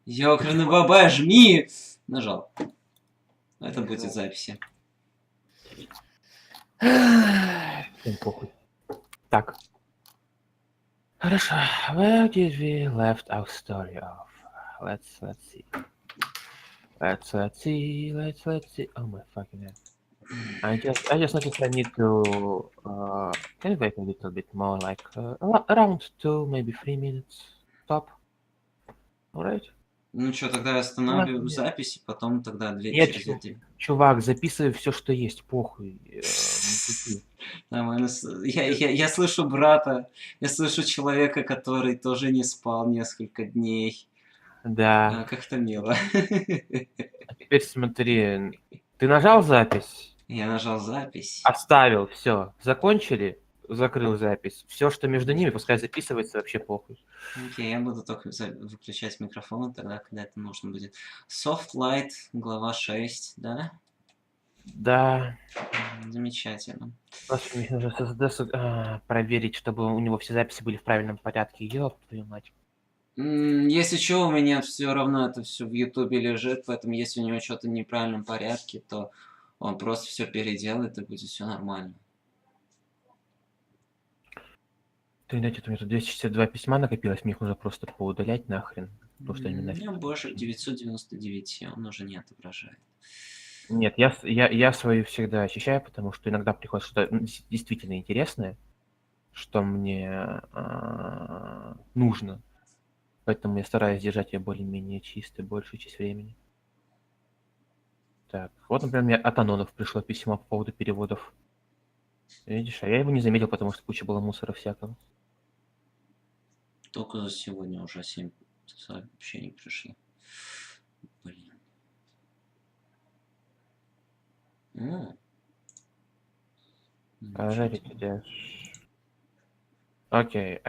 Ёкарный баба, жми! Нажал. Это будет записи. Всем похуй. Так. Хорошо. Where did we left our story off? Let's see. Let's see. Oh my fucking head. I just noticed I need to can you wait a little bit more, like around 2, maybe 3 minutes. Stop. Alright? Ну что, тогда я останавливаю запись, и потом тогда Нет, через 2. чувак, записывай все, что есть, похуй. Нормально. Я слышу брата, я слышу человека, который тоже не спал несколько дней. Да. Как-то мило. А теперь смотри, ты нажал запись? Я нажал запись. Оставил, все. Закончили? Закрыл запись. Все, что между ними, пускай записывается, вообще похуй. Окей, я буду только выключать микрофон тогда, когда это нужно будет. Soft Light, глава 6, да? Да. Замечательно. Просто мне нужно проверить, чтобы у него все записи были в правильном порядке. Ёб твою мать. Если что, у меня все равно это все в Ютубе лежит, поэтому если у него что-то в неправильном порядке, то он просто все переделает, и будет все нормально. Ты знаете, у меня тут 262 письма накопилось, мне их нужно просто поудалять нахрен. Потому что они У нафиг. меня больше 999, он уже не отображает. Нет, я свою всегда очищаю, потому что иногда приходит что-то действительно интересное, что мне нужно. Поэтому я стараюсь держать ее более-менее чистой большую часть времени. Так, вот, например, мне от Анонов пришло письмо по поводу переводов. Видишь, а я его не заметил, потому что куча было мусора всякого. Только за сегодня уже 7 сообщений пришли. Блин. Окей.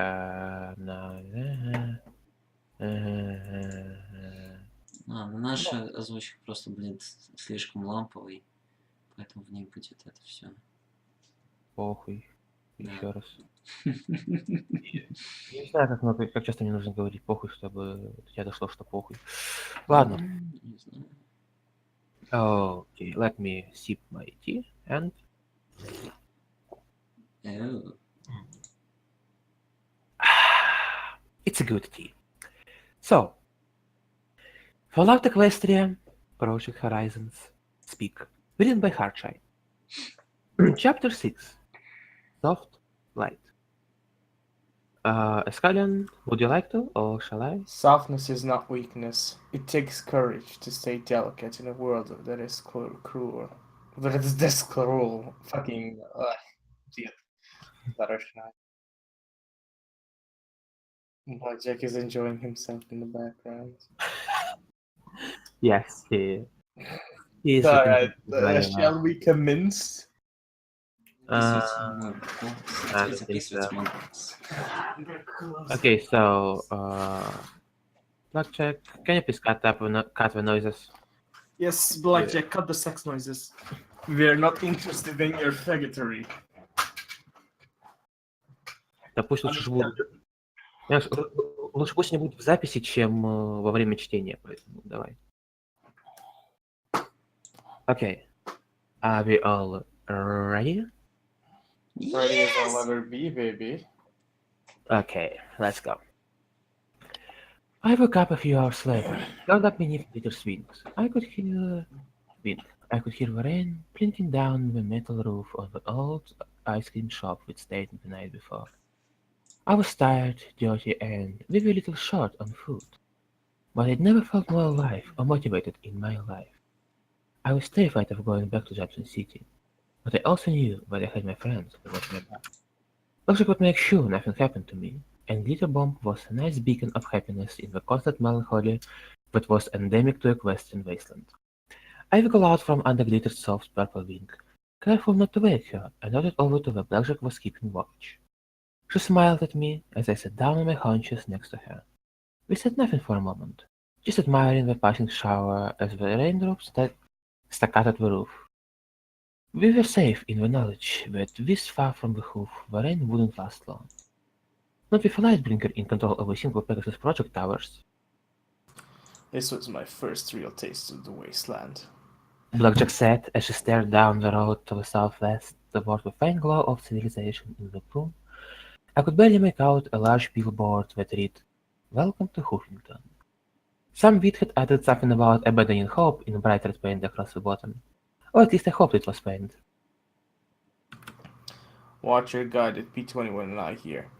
Наша озвучка просто, блин, слишком ламповый, поэтому в ней будет это все. Похуй. Еще раз. Я не знаю, как часто мне нужно говорить похуй, чтобы до тебя дошло, что похуй. Ладно. Не знаю. Okay, let me sip my tea and... It's a good tea. So, Fallout Equestria, Project Horizons, Speak, written by Hardshine. Chapter 6, Soft Light. Escalion, would you like to, or shall I? Softness is not weakness. It takes courage to stay delicate in a world that is cruel. That is this cruel. Fucking... Нет. Хорошо. Well, Jack is enjoying himself in the background. Yes, he is. Shall we commence? Okay, so Blackjack, can you please cut the noises? Yes, Blackjack, cut the sex noises. We're not interested in your faggotry. Да пусть лучше будут. Лучше пусть они будут в записи, чем во время чтения, поэтому давай. Okay. Are we all ready? Ready as I'll ever be, baby. Okay, let's go. I woke up a few hours later, curled up beneath Peter's wings. I could hear the rain plinking down the metal roof of the old ice cream shop we'd stayed in the night before. I was tired, dirty, and maybe a little short on food. But I'd never felt more alive or motivated in my life. I was terrified of going back to Jackson City, but I also knew that I had my friends who watched my back. Logic would make sure nothing happened to me, and Glitter Bomb was a nice beacon of happiness in the constant melancholy that was endemic to Equestrian wasteland. I wiggled out from under Glitter's soft purple wing, careful not to wake her, and nodded over to where Blackjack was keeping watch. She smiled at me as I sat down on my haunches next to her. We said nothing for a moment, just admiring the passing shower as the raindrops staccated the roof. We were safe in the knowledge that this far from the hoof, the rain wouldn't last long. Not with a Lightbringer in control of a single Pegasus project towers. This was my first real taste of the wasteland. Blackjack said as she stared down the road to the southwest toward the faint glow of civilization in the boom. I could barely make out a large billboard that read, "Welcome to Hoofington." Some wit had added something about abandoning hope in bright red paint across the bottom. Or at least I hoped it was paint. Watch your guided P-21 and I here.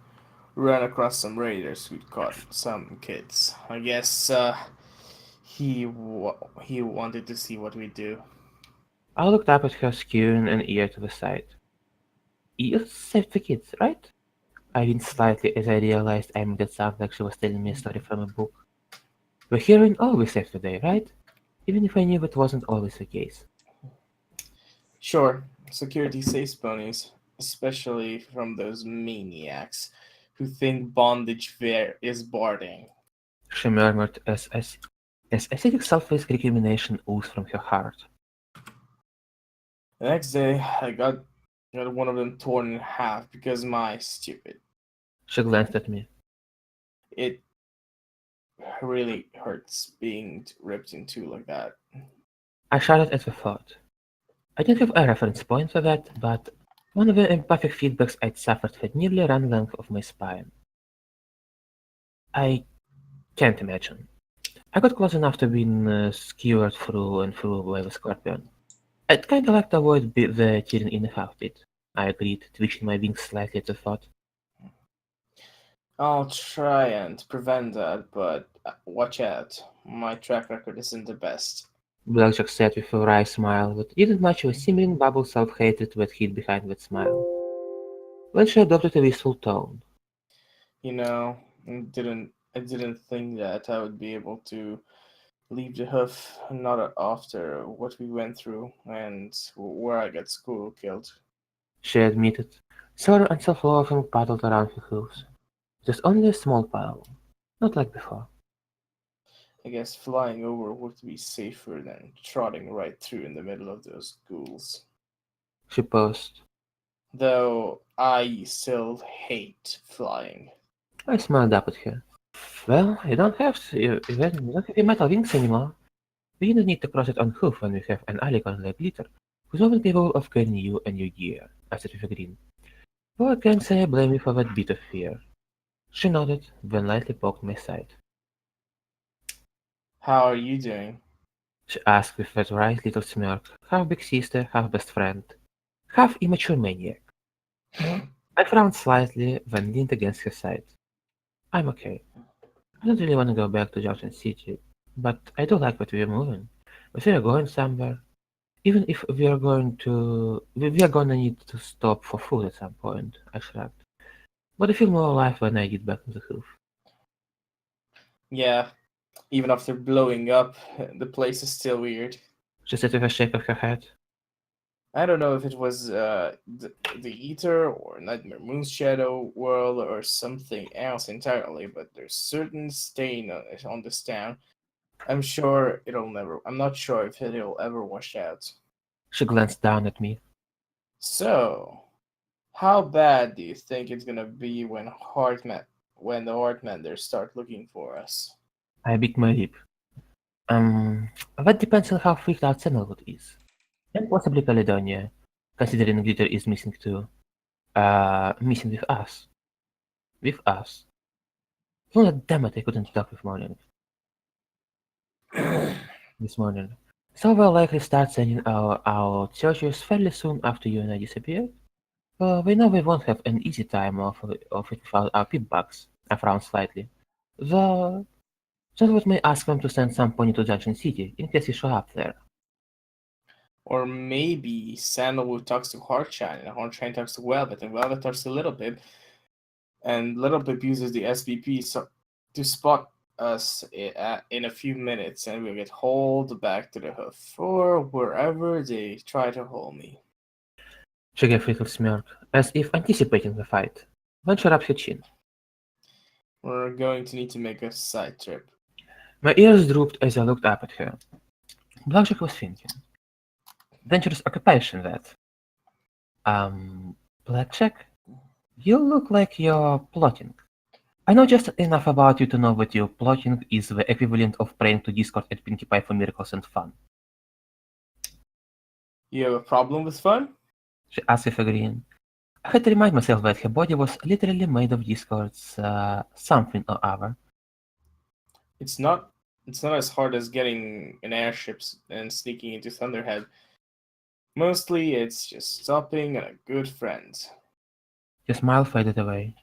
Ran across some raiders who'd caught some kids. I guess he wanted to see what we do. I looked up at her, skewing an ear to the side. "You saved the kids, right?" I winced slightly as I realized I made it sound like she was telling me a story from a book. The heroine always saved the day, right? Even if I knew that wasn't always the case. Sure, security saves ponies, especially from those maniacs who think bondage fair is boarding. She murmured as acidic self-based recrimination oozed from her heart. The next day, I got one of them torn in half because my stupid. She glanced at me. It really hurts being ripped in two like that. I shuddered at the thought. I didn't have a reference point for that, but one of the empathic feedbacks I'd suffered had nearly run the length of my spine. I can't imagine. I got close enough to being skewered through and through by the scorpion. I'd kinda like to avoid the tearing in half bit. I agreed, twitching my wings slightly at the thought. I'll try and prevent that, but watch out. My track record isn't the best. Blackjack said with a wry smile that didn't match the simmering bubble self-hatred that hid behind that smile. Then she adopted a wistful tone. You know, I didn't think that I would be able to leave the hoof not after what we went through and where I got school killed. She admitted. Sorrow and self-loathing paddled around her hooves. Just only a small pile. Not like before. I guess flying over would be safer than trotting right through in the middle of those ghouls. She paused. Though I still hate flying. I smiled up at her. Well, you don't have to, you don't have your metal wings anymore. We don't need to cross it on hoof when we have an alicorn like Glitter, who's often capable of carrying you and your gear, I said with a grin. Though I can't say I blame you for that bit of fear. She nodded, then lightly poked my side. How are you doing? She asked with that right little smirk, half big sister, half best friend, half immature maniac. I frowned slightly, then leaned against her side. I'm okay. I don't really want to go back to Junction City, but I do like that we're moving. If we are going somewhere, even if we are going to, we are gonna need to stop for food at some point, I shrugged. But I feel more alive when I get back on the hoof. Yeah, even after blowing up, the place is still weird. She said with a shake of her head. I don't know if it was the Eater or Nightmare Moon's Shadow World or something else entirely, but there's certain stain on this town. I'm not sure if it'll ever wash out. She glanced down at me. So, how bad do you think it's gonna be when the Heartmenders start looking for us? I bit my lip. That depends on how freaked out Sandalwood is. And possibly Caledonia, considering Glitter is missing too. Missing with us. With us. Oh, damn it, I couldn't talk this morning. So we'll likely start sending our searchers fairly soon after you and I disappear. We know we won't have an easy time of it without our pip bugs. I frowned slightly. Though, Sandalwood may ask them to send some pony to Junction City, in case you show up there. Or maybe Sandalwood talks to Heartshine, and Heartshine talks to Velvet, and Velvet talks to Littlebib, and Littlebib uses the SVP to spot us in a few minutes, and we'll get hauled back to the hoof, or wherever they try to haul me. She gave a little smirk, as if anticipating the fight. Then she rubbed her chin. We're going to need to make a side trip. My ears drooped as I looked up at her. Blackjack was thinking. Dangerous occupation, that. Blackjack? You look like you're plotting. I know just enough about you to know that your plotting is the equivalent of praying to Discord at Pinkie Pie for miracles and fun. You have a problem with fun? She asked with a grin. I had to remind myself that her body was literally made of Discord's something or other. It's not. It's not as hard as getting in airships and sneaking into Thunderhead. Mostly, it's just stopping and a good friend. Her smile faded away.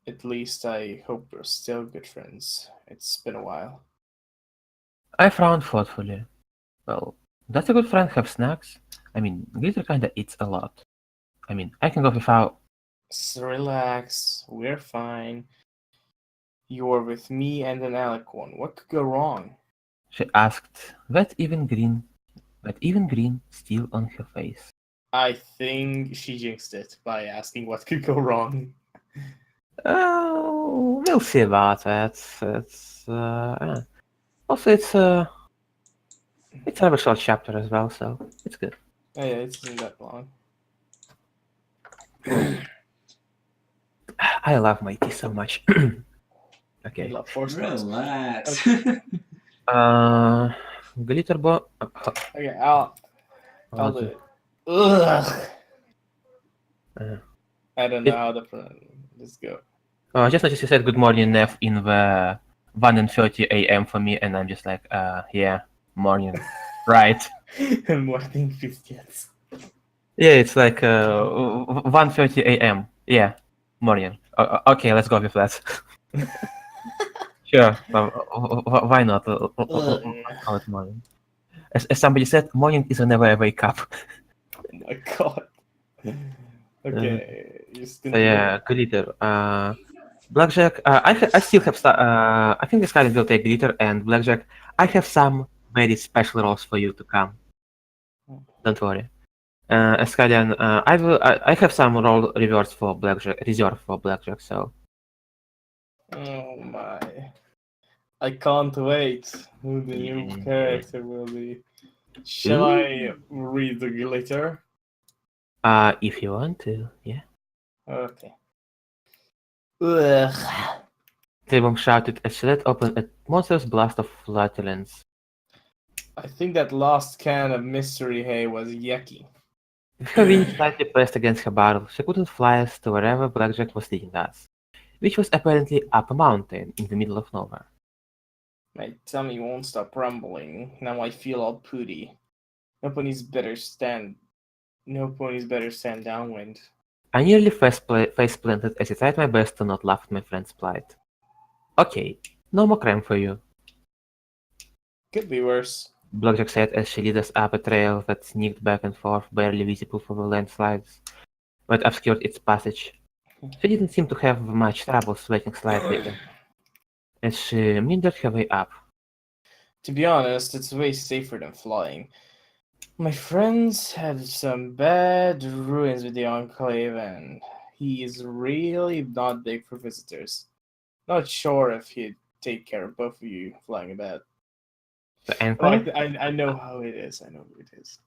At least I hope we're still good friends. It's been a while. I frowned thoughtfully. Well, does a good friend have snacks? I mean, Glitter kinda eats a lot. I mean, I can go without. So relax. We're fine. You're with me and an Alicorn. What could go wrong? She asked, that even grin still on her face. I think she jinxed it by asking what could go wrong. Oh, we'll see about that. Also, it's a very short chapter as well, so it's good. Oh yeah, it isn't that long. I love my tea so much. I Okay. love force notes. Relax. Glitter bomb. Okay, I'll do it. Ugh. Uh, I don't know how to pronounce it. Let's go. I just noticed you said good morning, Nev, in the 1:30 a.m. for me, and I'm just like, yeah, morning, right? And morning biscuits. Yeah, it's like 1:30 a.m. Yeah, morning. Okay, let's go with that. Sure, why not? Call it morning. As somebody said, morning is whenever I wake up. Oh my god. Okay, you So yeah, Glitter. Blackjack. I still have. I think this card will take Glitter and Blackjack. I have some very special roles for you to come. Don't worry. Escalian, I have some role rewards for Blackjack, reserved for Blackjack. So Oh my. I can't wait who the new Yeah. character will be. Shall I read the glitter? if you want to, yeah. Okay. Ugh. Tribom shouted as she let open a monstrous blast of flatulence. I think that last can of mystery hay was yucky. With her wings slightly pressed against her barrel, she couldn't fly us to wherever Blackjack was leading us, which was apparently up a mountain in the middle of nowhere. My tummy won't stop rumbling. Now I feel all pooty. No ponies better stand downwind. I nearly face-planted as I tried my best to not laugh at my friend's plight. Okay, no more crime for you, Could be worse. Blackjack said as she led us up a trail that sneaked back and forth, barely visible for the landslides that obscured its passage. She didn't seem to have much trouble sweating slightly as she meandered her way up. To be honest, it's way safer than flying. My friends had some bad ruins with the Enclave, and he is really not big for visitors. Not sure if he'd take care of both of you flying about. The Enclave? I know how it is. I know who it is.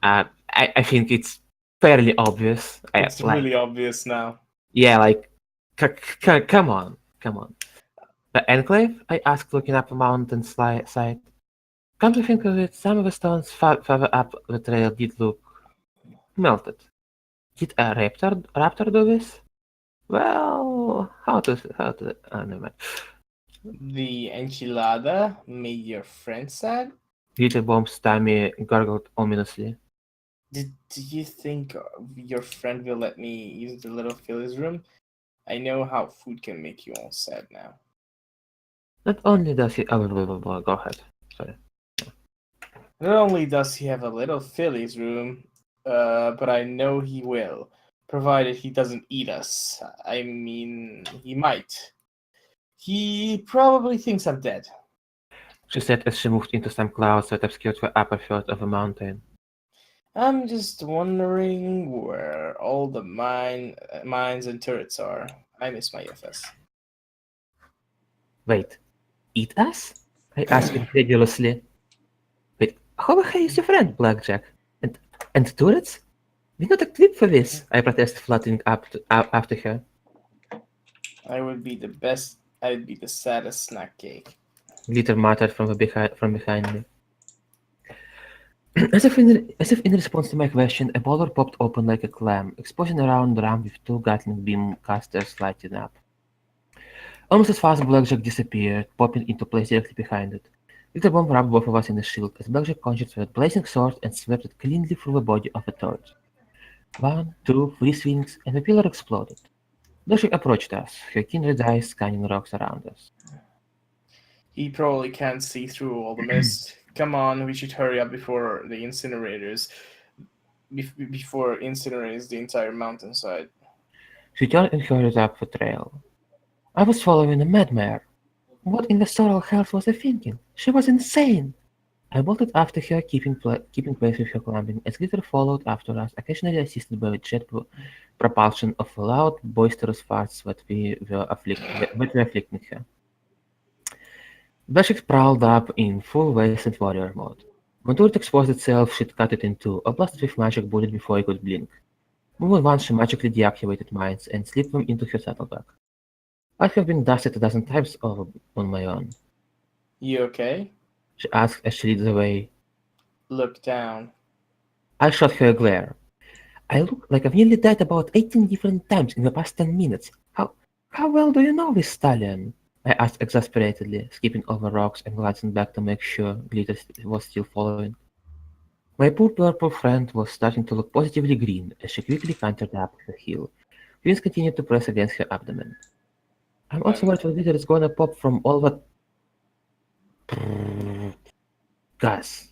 I think it's fairly obvious. It's really obvious now. Yeah, like, come on. The Enclave? I asked, looking up a mountain side. Come to think of it, some of the stones further up the trail did look melted. Did a raptor do this? Well, never mind. The enchilada made your friend sad? Glitterbomb's tummy gurgled ominously. Do you think your friend will let me use the little Philly's room? I know how food can make you all sad now. Not only does he... Oh, blah, blah, blah, go ahead. Sorry. Not only does he have a little Philly's room, but I know he will, provided he doesn't eat us. I mean, he might. He probably thinks I'm dead. She said as she moved into some clouds that obscured the upper third of the mountain. I'm just wondering where all the mines and turrets are. I miss my FS. Wait, eat us? I asked incredulously. Wait, how the hell is your friend, Blackjack? And turrets? We're not equipped for this, I protested, fluttering up after her. I would be the best. I'd be the saddest snack cake. Glitter muttered from behind me. As if in response to my question, a boulder popped open like a clam, exposing a round drum with two Gatling beam casters lighting up. Almost as fast, Blackjack disappeared, popping into place directly behind it. Glitter Bomb wrapped both of us in a shield as Blackjack conjured with a blazing sword and swept it cleanly through the body of a torch. One, two, three swings, and the pillar exploded. Blackjack approached us, her keen red eyes scanning rocks around us. He probably can't see through all the mist. Come on, we should hurry up before the incinerators. Before incinerates the entire mountainside. She turned and hurried up the trail. I was following a madmare. What in the sorrel health was I thinking? She was insane! I bolted after her, keeping pace with her climbing, as Glitter followed after us, occasionally assisted by the jet propulsion of loud, boisterous farts that were afflicting her. Bashik prowled up in full Wasted Warrior mode. When turret exposed itself, she'd cut it in two, or blasted with magic bullet before I could blink. Moving once, she magically deactivated mines and slipped them into her saddlebag. I have been dusted a dozen times on my own, You okay? she asked as she led the way. Look down. I shot her a glare. I look like I've nearly died about 18 different times in the past 10 minutes. How well do you know this stallion? I asked exasperatedly, skipping over rocks and glancing back to make sure Glitter was still following. My poor purple friend was starting to look positively green as she quickly cantered up the hill. Wings continued to press against her abdomen. I'm also worried that Glitter is gonna pop from all that gas.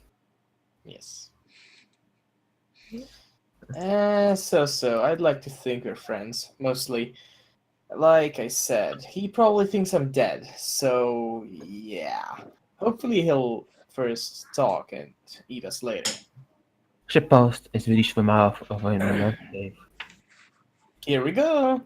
Yes. So. I'd like to think we're friends. Mostly, like I said, he probably thinks I'm dead. So, yeah. Hopefully, he'll first talk and eat us later. She paused as we reached the mouth of an immense cave. Here we go.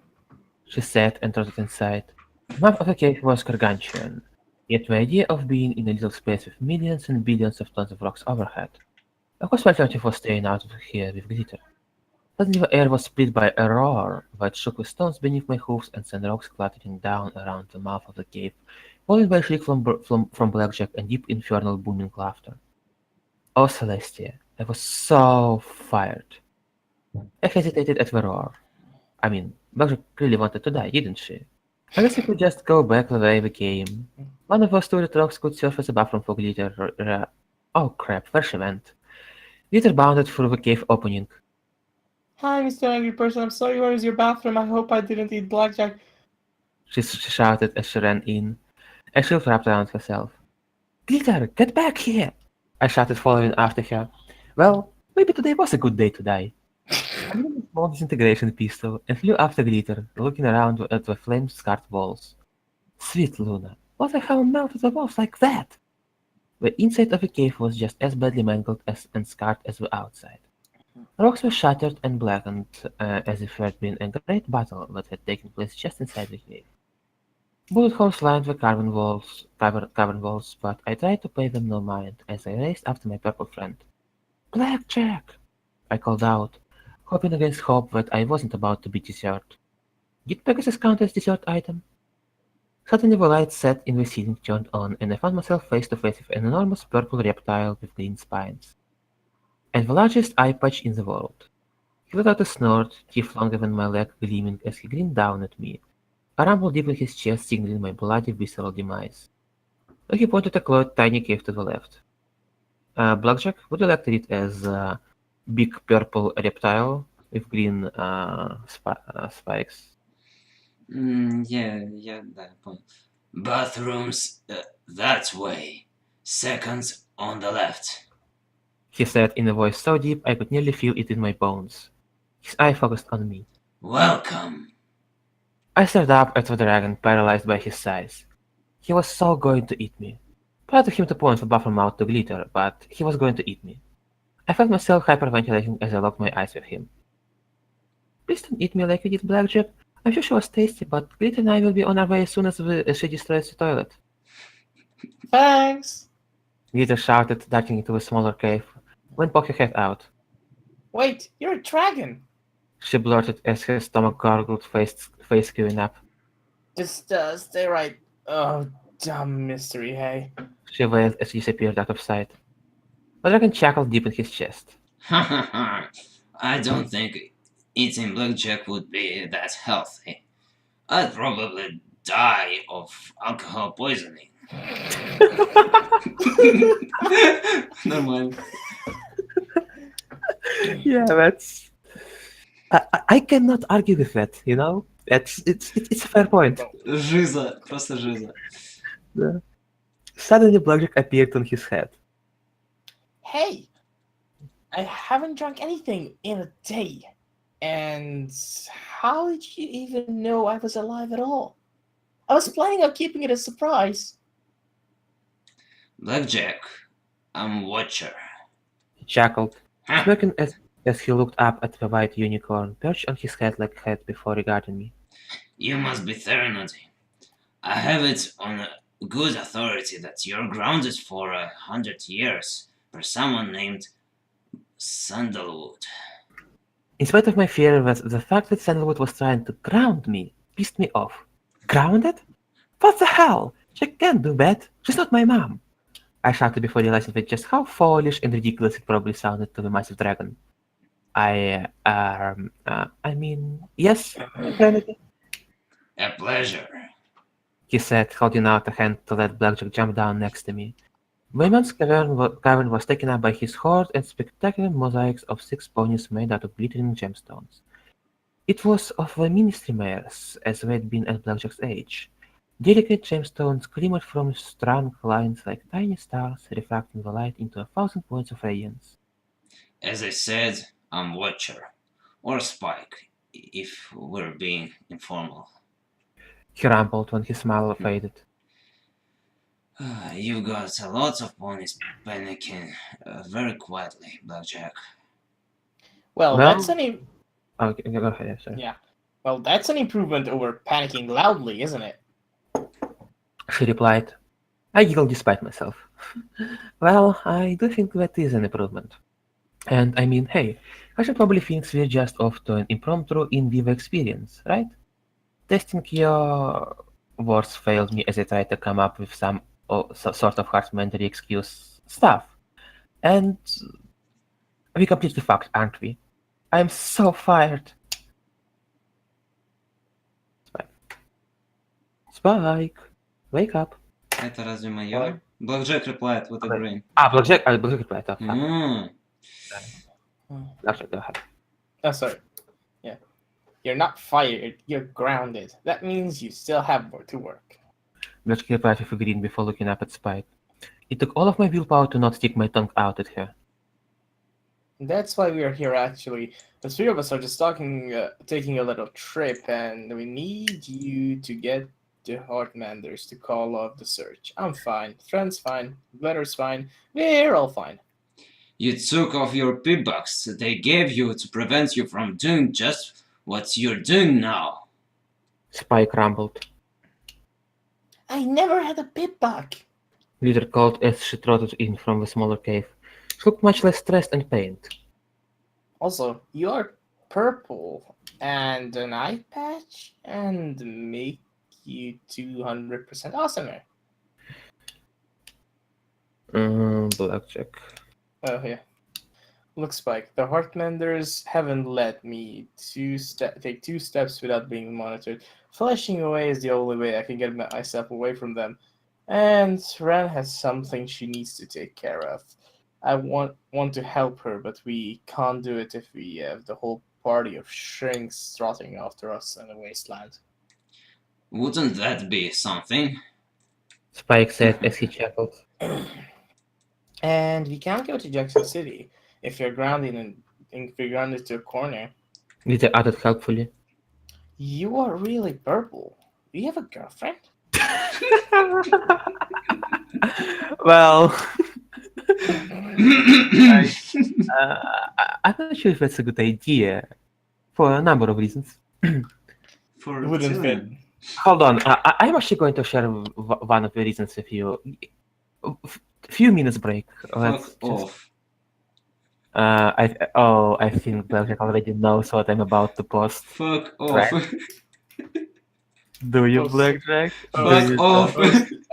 She said and trotted inside. The mouth of the cave was gargantuan, yet the idea of being in a little space with millions and billions of tons of rocks overhead. Of course, my alternative was staying out of here with Glitter. Suddenly the air was split by a roar that shook the stones beneath my hoofs and sent rocks clattering down around the mouth of the cave, followed by a shriek from Blackjack and deep infernal booming laughter. Oh, Celestia, I was so fired. I hesitated at the roar. I mean, Blackjack really wanted to die, didn't she? I guess we could just go back the way we came. One of those turret rocks could serve as a bathroom for Glitter. Oh crap, where she went? Glitter bounded through the cave opening. Hi, Mr. Angry Person. I'm sorry. Where is your bathroom? I hope I didn't eat blackjack. She shouted as she ran in. A shield wrapped around herself. Glitter, get back here! I shouted, following after her. Well, maybe today was a good day to die. I grabbed a small disintegration pistol and flew after Glitter, looking around at the flame-scarred walls. Sweet Luna, what the hell melted the walls like that? The inside of the cave was just as badly mangled and scarred as the outside. Rocks were shattered and blackened, as if there had been a great battle that had taken place just inside the cave. Bullet holes lined the cavern walls, but I tried to pay them no mind as I raced after my purple friend. Blackjack! I called out, hoping against hope that I wasn't about to be dessert. Did Pegasus count as dessert item? Suddenly the light set in the ceiling turned on, and I found myself face to face with an enormous purple reptile with green spines. And the largest eye patch in the world. He let out a snort, teeth longer than my leg gleaming as he grinned down at me, a rumble deep in his chest signaling my bloody visceral demise. Then he pointed a clawed tiny cave to the left. Blackjack, would you like to read as big purple reptile with green spikes? Yeah, да, я понял. Bathrooms that way. Seconds on the left. He said in a voice so deep I could nearly feel it in my bones. His eye focused on me. Welcome. I stared up at the dragon, paralyzed by his size. He was so going to eat me. Proud of him to point the bathroom out to Glitter, but he was going to eat me. I felt myself hyperventilating as I locked my eyes with him. Please don't eat me like you did Blackjack. I'm sure she was tasty, but Glitter and I will be on our way as soon as she destroys the toilet. Thanks. Glitter shouted, darting into a smaller cave. When poke her head out. Wait, you're a dragon. She blurted as her stomach gargled, face queuing up. Just stay right. Oh, dumb mystery, hey. She wailed as he disappeared out of sight. The dragon chuckled deep in his chest. I don't think eating blackjack would be that healthy. I'd probably die of alcohol poisoning. Нормально. Yeah, that's. I cannot argue with that. You know, it's a fair point. Жиза, просто жиза. Yeah. Suddenly, blackjack appeared on his head. Hey, I haven't drunk anything in a day. And how did you even know I was alive at all? I was planning on keeping it a surprise. Blackjack, I'm Watcher. He chuckled, Huh? smirking as he looked up at the white unicorn perched on his head like had before regarding me. You must be Theranos. I have it on a good authority that you're grounded for 100 years for someone named Sandalwood. In spite of my fear, the fact that Sandalwood was trying to ground me pissed me off. Grounded? What the hell? She can't do that. She's not my mom. I shouted before realizing with just how foolish and ridiculous it probably sounded to the massive dragon. I mean, yes, Trinity, A pleasure. he said, holding out a hand to let Blackjack jump down next to me. Wayman's cavern was taken up by his hoard and spectacular mosaics of 6 ponies made out of glittering gemstones. It was of the ministry mares, as they'd been at Blackjack's age. Delicate gemstones glimmered from strong lines like tiny stars, refracting the light into 1,000 points of radiance. As I said, I'm Watcher. Or Spike, if we're being informal. He rumbled when his smile faded. You've got a lot of ponies panicking very quietly, Blackjack. Well, Well- that's an Okay, go ahead, yeah, sorry. yeah. Well, that's an improvement over panicking loudly, isn't it? She replied. I giggled despite myself. Well, I do think that is an improvement. And I mean, hey, Russian probably thinks we're just off to an impromptu in vivo experience, right? Testing your words failed me as I tried to come up with some sort of hard-mandated excuse stuff. And we completely fucked, aren't we? I'm so fired. Spike, wake up. Это разве майор? Blackjack replied with a Okay. grin. Blackjack replied. Oh, fuck. Mm. Blackjack, go ahead. Oh, sorry. Yeah. You're not fired, you're grounded. That means you still have more to work. Blackjack replied with a grin before looking up at Spike. It took all of my willpower to not stick my tongue out at her. That's why we are here, actually. The three of us are just taking a little trip, and we need you to get the Heartmanders to call off the search. I'm fine. Friend's fine. Letter's fine. We're all fine. You took off your pip-box they gave you to prevent you from doing just what you're doing now. Spike rumbled. I never had a pip back. Glitter called as she trotted in from the smaller cave. She looked much less stressed and pained. Also, you are purple, and an eye patch, and make you 200% awesomer. Blackjack. Oh, yeah. Look, Spike, the Heartmanders haven't let me take 2 steps without being monitored. Flashing away is the only way I can get myself away from them. And Ren has something she needs to take care of. I want to help her, but we can't do it if we have the whole party of shrinks trotting after us in the wasteland. Wouldn't that be something? Spike said as he chuckled. And we can't go to Jackson City if you're grounded to a corner. Glitter added helpfully. You are really purple. Do you have a girlfriend? Well, I'm not sure if that's a good idea for a number of reasons. For It wouldn't fit. children. Hold on, I'm actually going to share one of the reasons with you. Few minutes break. Let's Fuck off. I think Blackjack already knows what I'm about to post. Fuck off. Right. Do you, Post- Blackjack? Do Fuck you? off.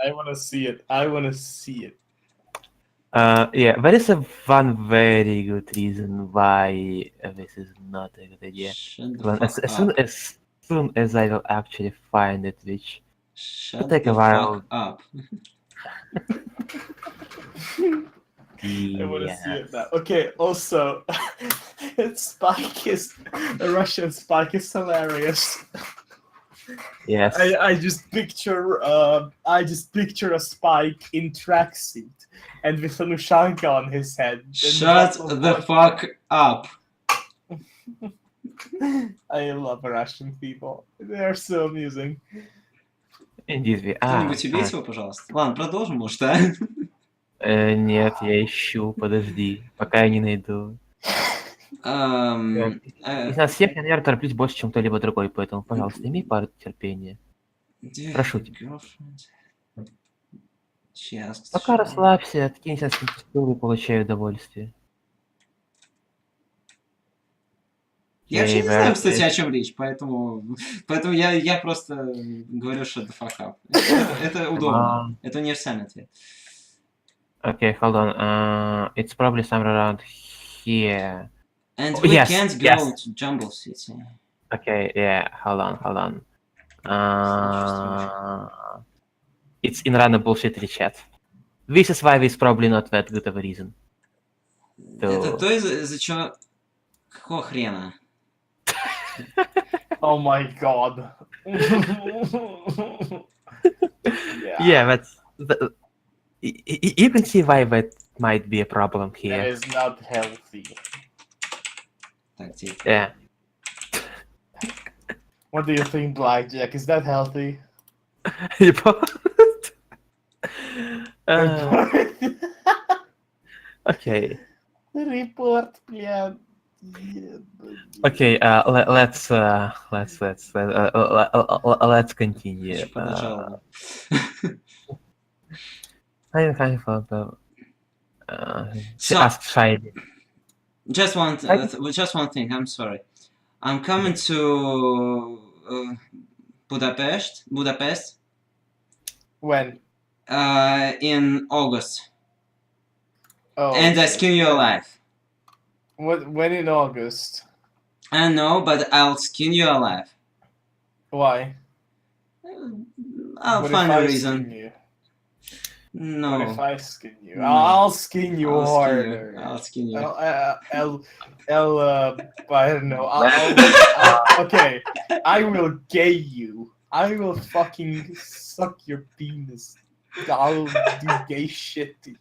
I want to see it. I want to see it. Yeah, there is one very good reason why this is not a good idea. Shut the Well, fuck as up. soon as I will actually find it, which will Shut take a the while. fuck up. I want to see Yes. it now. Okay. Also, Spike is a Russian Spike is hilarious. Yes. I just picture a Spike in tracksuit and with an Ushanka on his head. and Shut bottle of the vodka. fuck up. I love Russian people. They are so amusing. Indeed, we Кто-нибудь убейте его, пожалуйста. Ладно, продолжим, может, а? Нет, я ищу, подожди, пока я не найду. Из нас всех я, наверное, тороплюсь больше, чем кто-либо другой, поэтому, пожалуйста, имей пару терпения. Прошу тебя. Пока расслабься, откинься на спинку стула и получай удовольствие. Я вообще Окей, не знаю, Брэд, кстати, о чем речь, поэтому я просто говорю shut the fuck up. Это удобно. Это универсальный ответ. Okay, hold on. It's probably somewhere around here. And Oh, we yes, can't go yes. to Jumble City. Okay, yeah, hold on. It's in random bullshit chat. This is why it's probably not that good of a reason. Это то, из-за чего... Какого хрена? Oh my god. Yeah, that's... You can see why that might be a problem That here. is not healthy. Так, тихо. Yeah. What do you think, Blackjack? Is that healthy? Okay. Report, блядь. Okay, let's continue. Хочу подать жалобу. She So- asked shyly. Just one thing, I'm sorry. I'm coming to Budapest When? in August. Oh. And I shit. skin you alive. When in August? I know, but I'll skin you alive. Why? I'll What find if a I reason. Skin you? No. What if I skin you? No. I'll skin you I'll skin you. harder. I'll skin you. I don't know. Okay, I will gay you. I will fucking suck your penis. I'll do gay shit to you.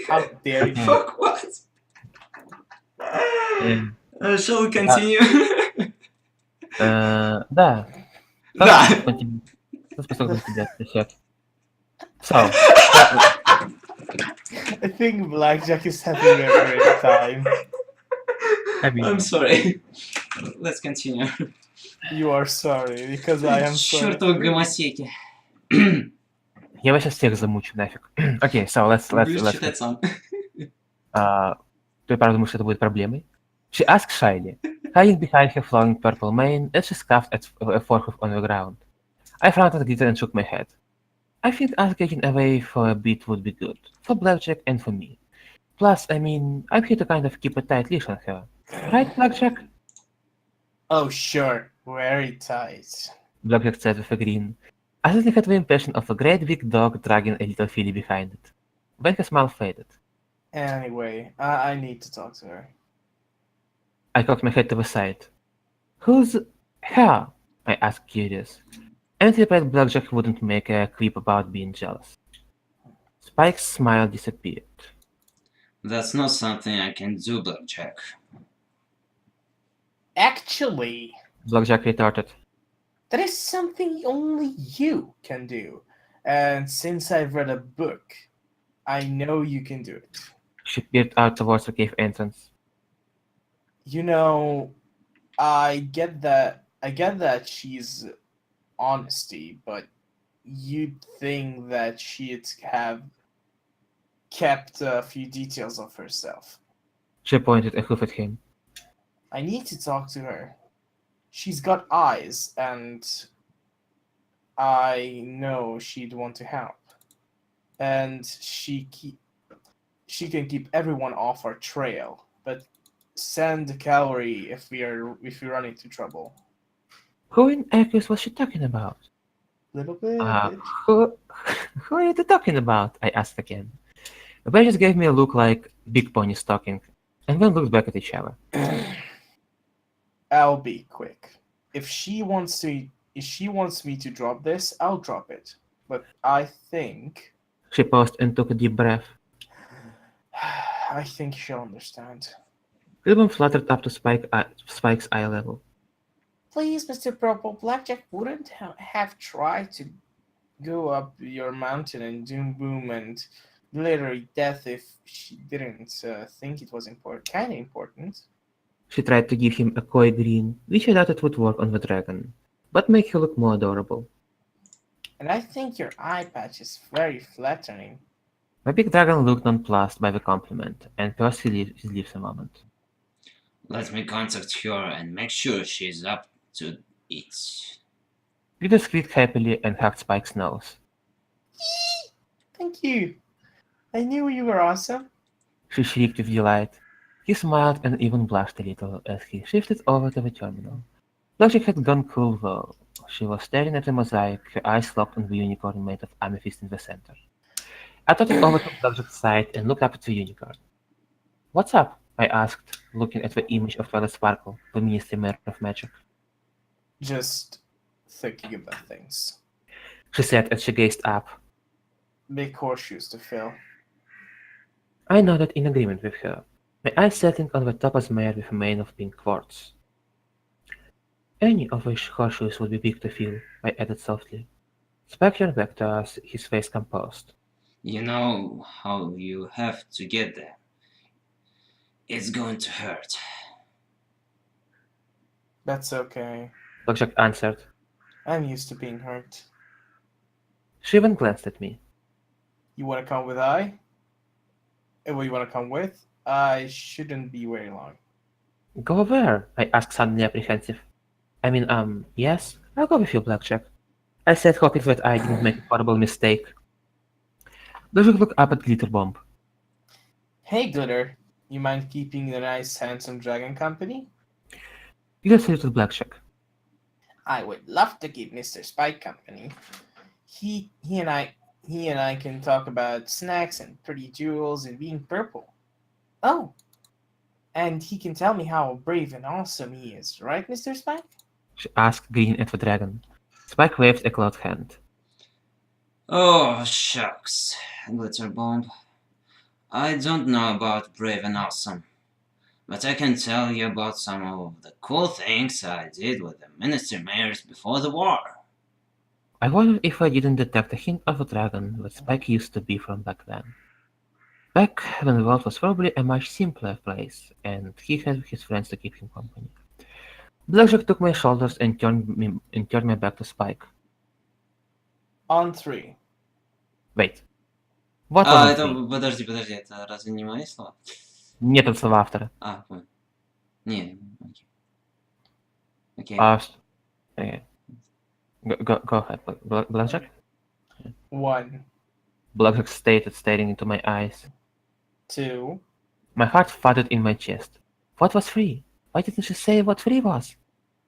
How dare you? Fuck what? Shall we continue? Да. Да. So, I think Blackjack is having a great time. I'm sorry. Let's continue. You are sorry, because I am sorry. Чёртовы гомосеки. я вас сейчас всех замучу нафиг. Okay, so let's читать сам. Ты правда думаешь, что это будет проблемой? She asked shyly, hiding behind her flowing purple mane as she scuffed at a forehead on the ground. I frowned at glitter and shook my head. I think us getting away for a bit would be good, for Blackjack and for me. Plus, I mean, I'm here to kind of keep a tight leash on her. Right, Blackjack? Oh, sure. Very tight. Blackjack said with a grin. I suddenly had the impression of a great big dog dragging a little filly behind it. Then her smile faded. Anyway, I need to talk to her. I cocked my head to the side. Who's her? I asked, curious. Anticipated Blackjack wouldn't make a quip about being jealous. Spike's smile disappeared. That's not something I can do, Blackjack. Actually, Blackjack retorted. that is something only you can do. And since I've read a book, I know you can do it. She peered out towards the cave entrance. You know, I get that she's honesty, but you'd think that she'd have kept a few details of herself. She pointed a hoof at him. I need to talk to her. She's got eyes, and I know she'd want to help, and she can keep everyone off our trail, but send the cavalry if we run into trouble. Who in Equus was she talking about? Little bit. Who, who are you talking about? I asked again. The bear just gave me a look like big ponies talking, and then looked back at each other. I'll be quick. If she wants me to drop this, I'll drop it. But I think She paused and took a deep breath. I think she'll understand. Ribbon fluttered up to Spike's eye level. Please, Mr. Purple, Blackjack wouldn't have tried to go up your mountain and doom boom and literally death if she didn't think it was kind of important. She tried to give him a coy grin, which I doubted would work on the dragon, but make him look more adorable. And I think your eye patch is very flattering. My big dragon looked nonplussed by the compliment, and pursed his lips a moment. Let me contact her and make sure she's up to it. Glitter squeaked happily and hugged Spike's nose. Thank you. I knew you were awesome. She shrieked with delight. He smiled and even blushed a little as he shifted over to the terminal. Logic had gone cool though. She was staring at the mosaic, her eyes locked on the unicorn made of amethyst in the center. I trotted over to Logic's side and looked up at the unicorn. What's up? I asked, looking at the image of Twilight Sparkle, the Ministry Mayor of Magic. Just thinking about things. She said as she gazed up. Big horseshoes to fill. I nodded in agreement with her, my eyes settling on the topaz mare with a mane of pink quartz. Any of which horseshoes would be big to fill, I added softly. Spike turned back to us, his face composed. You know how you have to get there. It's going to hurt. That's okay. Lockjack answered. I'm used to being hurt. She even glanced at me. You want to come with I? What you want to come with? I shouldn't be very long. Go where? I asked suddenly apprehensive. Yes? I'll go with you, Blackjack. I said hoping that I didn't make a horrible mistake. Logic looked up at Glitterbomb. Hey, Glitter. You mind keeping the nice, handsome dragon company? Glitter saluted Blackjack. I would love to keep Mr. Spike company. He and I can talk about snacks and pretty jewels and being purple. Oh, and he can tell me how brave and awesome he is, right, Mr. Spike? She asked, grinning at the dragon. Spike waved a clawed hand. Oh, shucks, Glitterbomb. I don't know about brave and awesome, but I can tell you about some of the cool things I did with the Ministry Mayors before the war. I wondered if I didn't detect a hint of a dragon that Spike used to be from back then. Back when the world was probably a much simpler place, and he had his friends to keep him company. Blackjack took my shoulders and turned me back to Spike. On 3. Wait. What was on Это, three? подожди, это разве не мои слова? Нет там слова автора. Понял. Не, окей. Окей. Okay. Go ahead, Blackjack. 1, Blackjack stated, staring into my eyes. 2, My heart thudded in my chest. What was free? Why didn't she say what free was?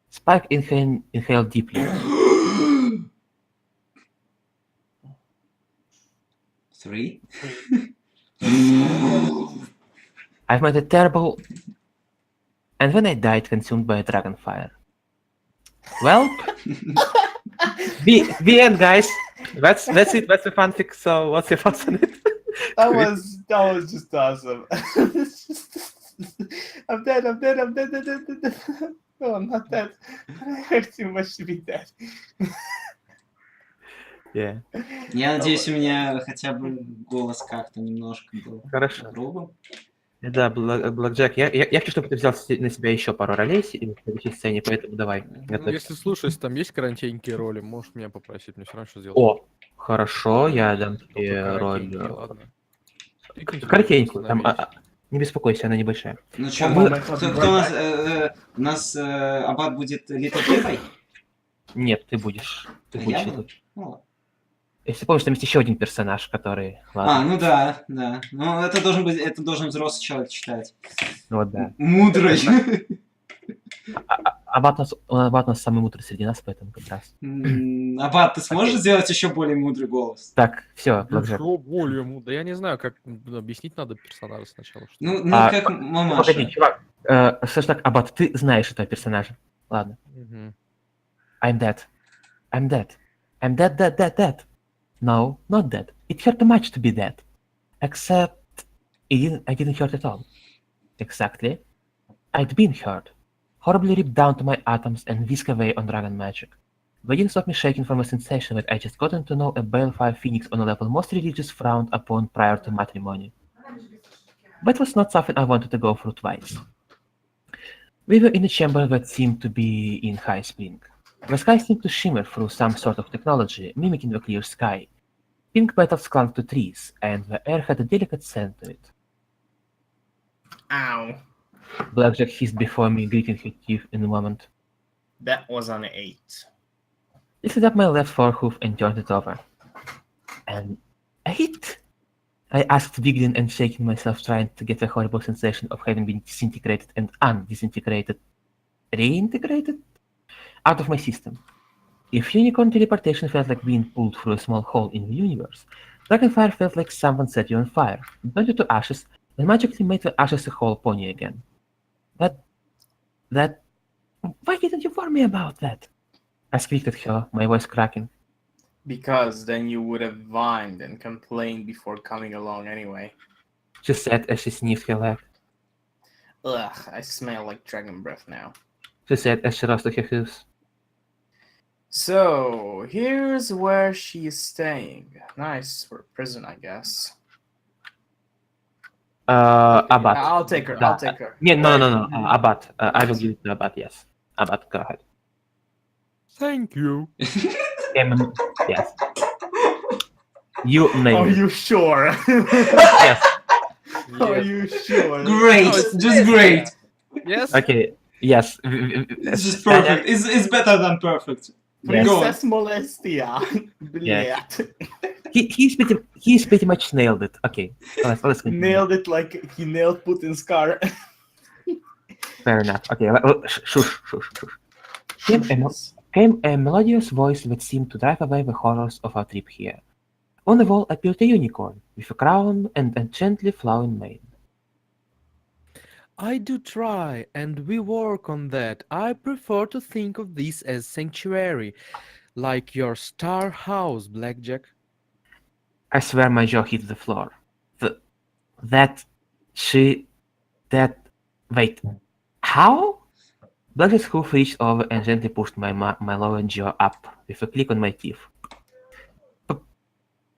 Spike inhaled deeply. 3? 3. I've made a terrible... And then I died consumed by a dragon fire. Well, the end, guys. That's it. That's the fanfic. So, what's your thoughts on it? That was just awesome. I'm dead. No, I'm not dead. I hurt too much to be dead. Yeah. Я надеюсь, у меня хотя бы голос как-то немножко был Хорошо. грубым. Да, Блэкджек, я хочу, чтобы ты взял на себя еще пару ролей в следующей сцене, поэтому давай. Ну, если слушаешь, там есть коротенькие роли, можешь меня попросить, мне все равно что сделать. О, хорошо, я дам Только тебе роль. коротенькие, ладно. Тыкните Коротенькую, на там, месяц. не беспокойся, она небольшая. Ну что, у нас Аббат будет Литл Пеппой? Нет, ты будешь. Я буду? О. Если помнишь, там есть еще один персонаж, который... Ладно, Ну да, да. Ну, это должен взрослый человек читать. вот да. Мудрый. Аббат у нас самый мудрый среди нас, поэтому как раз. Аббат, ты сможешь Окей. сделать еще более мудрый голос? Так, все, Блэкджек. Еще более ему. Да я не знаю, как объяснить надо персонажа сначала. Что ли. Ну как Погоди, мамаша. чувак. Слушай так, Аббат, ты знаешь этого персонажа. Ладно. Мгм. I'm dead. I'm dead. I'm dead, dead, dead, dead. No, not dead. It hurt too much to be dead. Except I didn't hurt at all. Exactly. I'd been hurt. Horribly ripped down to my atoms and whisked away on dragon magic. They didn't stop me shaking from a sensation that I just gotten to know a balefire phoenix on a level most religious frowned upon prior to matrimony. But it was not something I wanted to go through twice. We were in a chamber that seemed to be in high spring. The sky seemed to shimmer through some sort of technology, mimicking the clear sky. Pink petals clung to trees, and the air had a delicate scent to it. Ow. Blackjack hissed before me, gritting her teeth in a moment. That was an 8. Lifted up my left forehoof and turned it over. An 8? I asked, giggling and shaking myself, trying to get the horrible sensation of having been disintegrated and undisintegrated, reintegrated, out of my system. If unicorn teleportation felt like being pulled through a small hole in the universe, dragonfire felt like someone set you on fire, burned you to ashes, and magically made the ashes a whole pony again. Why didn't you warn me about that? I squeaked at her, my voice cracking. Because then you would have whined and complained before coming along anyway. She said as she sniffed her leg. Ugh, I smell like dragon breath now. She said as she rose to her hooves. So, here's where she is staying. Nice for prison, I guess. Abbat. I'll take her. I'll take her. Yeah, no. Abbat. I will give it to Abbat, yes. Abbat, go ahead. Thank you. Yes. You nailed Are it. you sure? Yes. Are you sure? Great, just great. Yes. Okay. Yes. It's just perfect. It's better than perfect. Yes. Go on. Princess Molestia. Yeah. Блядь. He's pretty much nailed it. Okay. Let's continue. Nailed it like he nailed Putin's car. Fair enough. Okay. Shush. Came a melodious voice that seemed to drive away the horrors of our trip here. On the wall appeared a unicorn, with a crown and a gently flowing mane. I do try, and we work on that. I prefer to think of this as sanctuary, like your star house, Blackjack. I swear my jaw hit the floor. Wait, how? Blackjack's hoof reached over and gently pushed my lower jaw up, with a click on my teeth.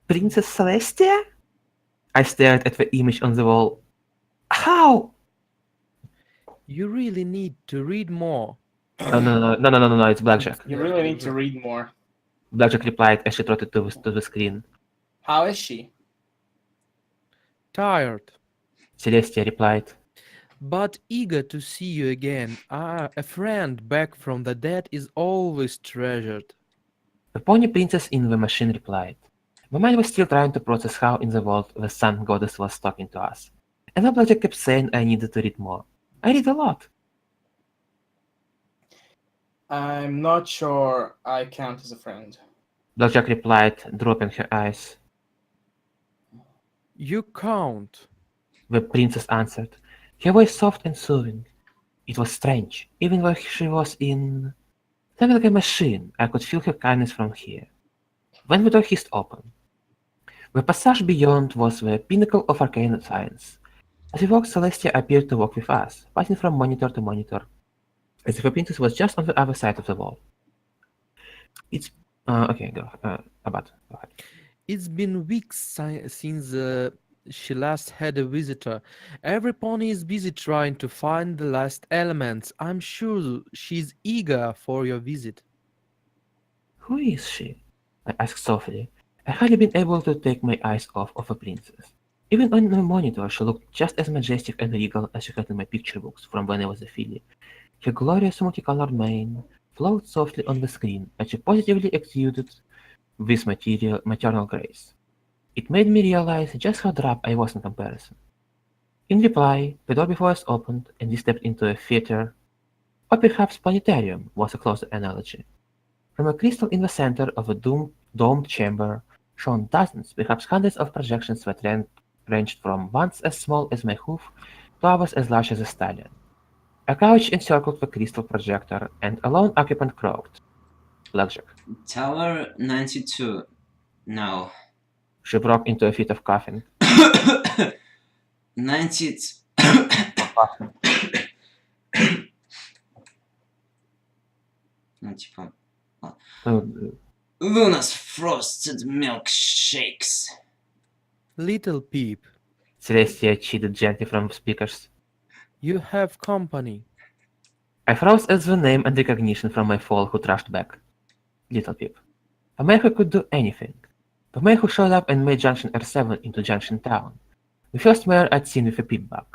Princess Celestia? I stared at the image on the wall. How? You really need to read more. No, it's Blackjack. You really need to read more. Blackjack replied as she trotted to the screen. How is she? Tired, Celestia replied. but eager to see you again. A friend back from the dead is always treasured. The pony princess in the machine replied. My mind was still trying to process how in the world the sun goddess was talking to us. And Blackjack kept saying I needed to read more. I read a lot. I'm not sure I count as a friend. Blackjack replied, dropping her eyes. You count. The princess answered, her voice soft and soothing. It was strange. Even though she was in... like a machine, I could feel her kindness from here. When the door hissed open. The passage beyond was the pinnacle of arcane science. As we walked, Celestia appeared to walk with us, passing from monitor to monitor, as if the princess was just on the other side of the wall. It's... okay, go. Abbat, go ahead. It's been weeks since she last had a visitor. Every pony is busy trying to find the last elements. I'm sure she's eager for your visit. Who is she? I asked softly. I hadn't been able to take my eyes off of the princess. Even on the monitor, she looked just as majestic and regal as she had in my picture books from when I was a filly. Her glorious multicolored mane flowed softly on the screen, and she positively exuded with maternal grace. It made me realize just how drab I was in comparison. In reply, the door before us opened, and we stepped into a theater, or perhaps planetarium was a closer analogy. From a crystal in the center of a domed chamber shone dozens, perhaps hundreds of projections that ranged from ones as small as my hoof to others as large as a stallion. A couch encircled the crystal projector, and a lone occupant croaked. Blackjack. Tower 92. No. She broke into a fit of coughing. 90. Ну, типа... Luna's frosted milkshakes. Little Peep, Celestia cheated gently from the speakers. you have company. I froze at the name and recognition from my foal who trashed back. Little Pip. A man who could do anything. The man who showed up and made Junction R7 into Junction Town. The first mayor I'd seen with a pip bag.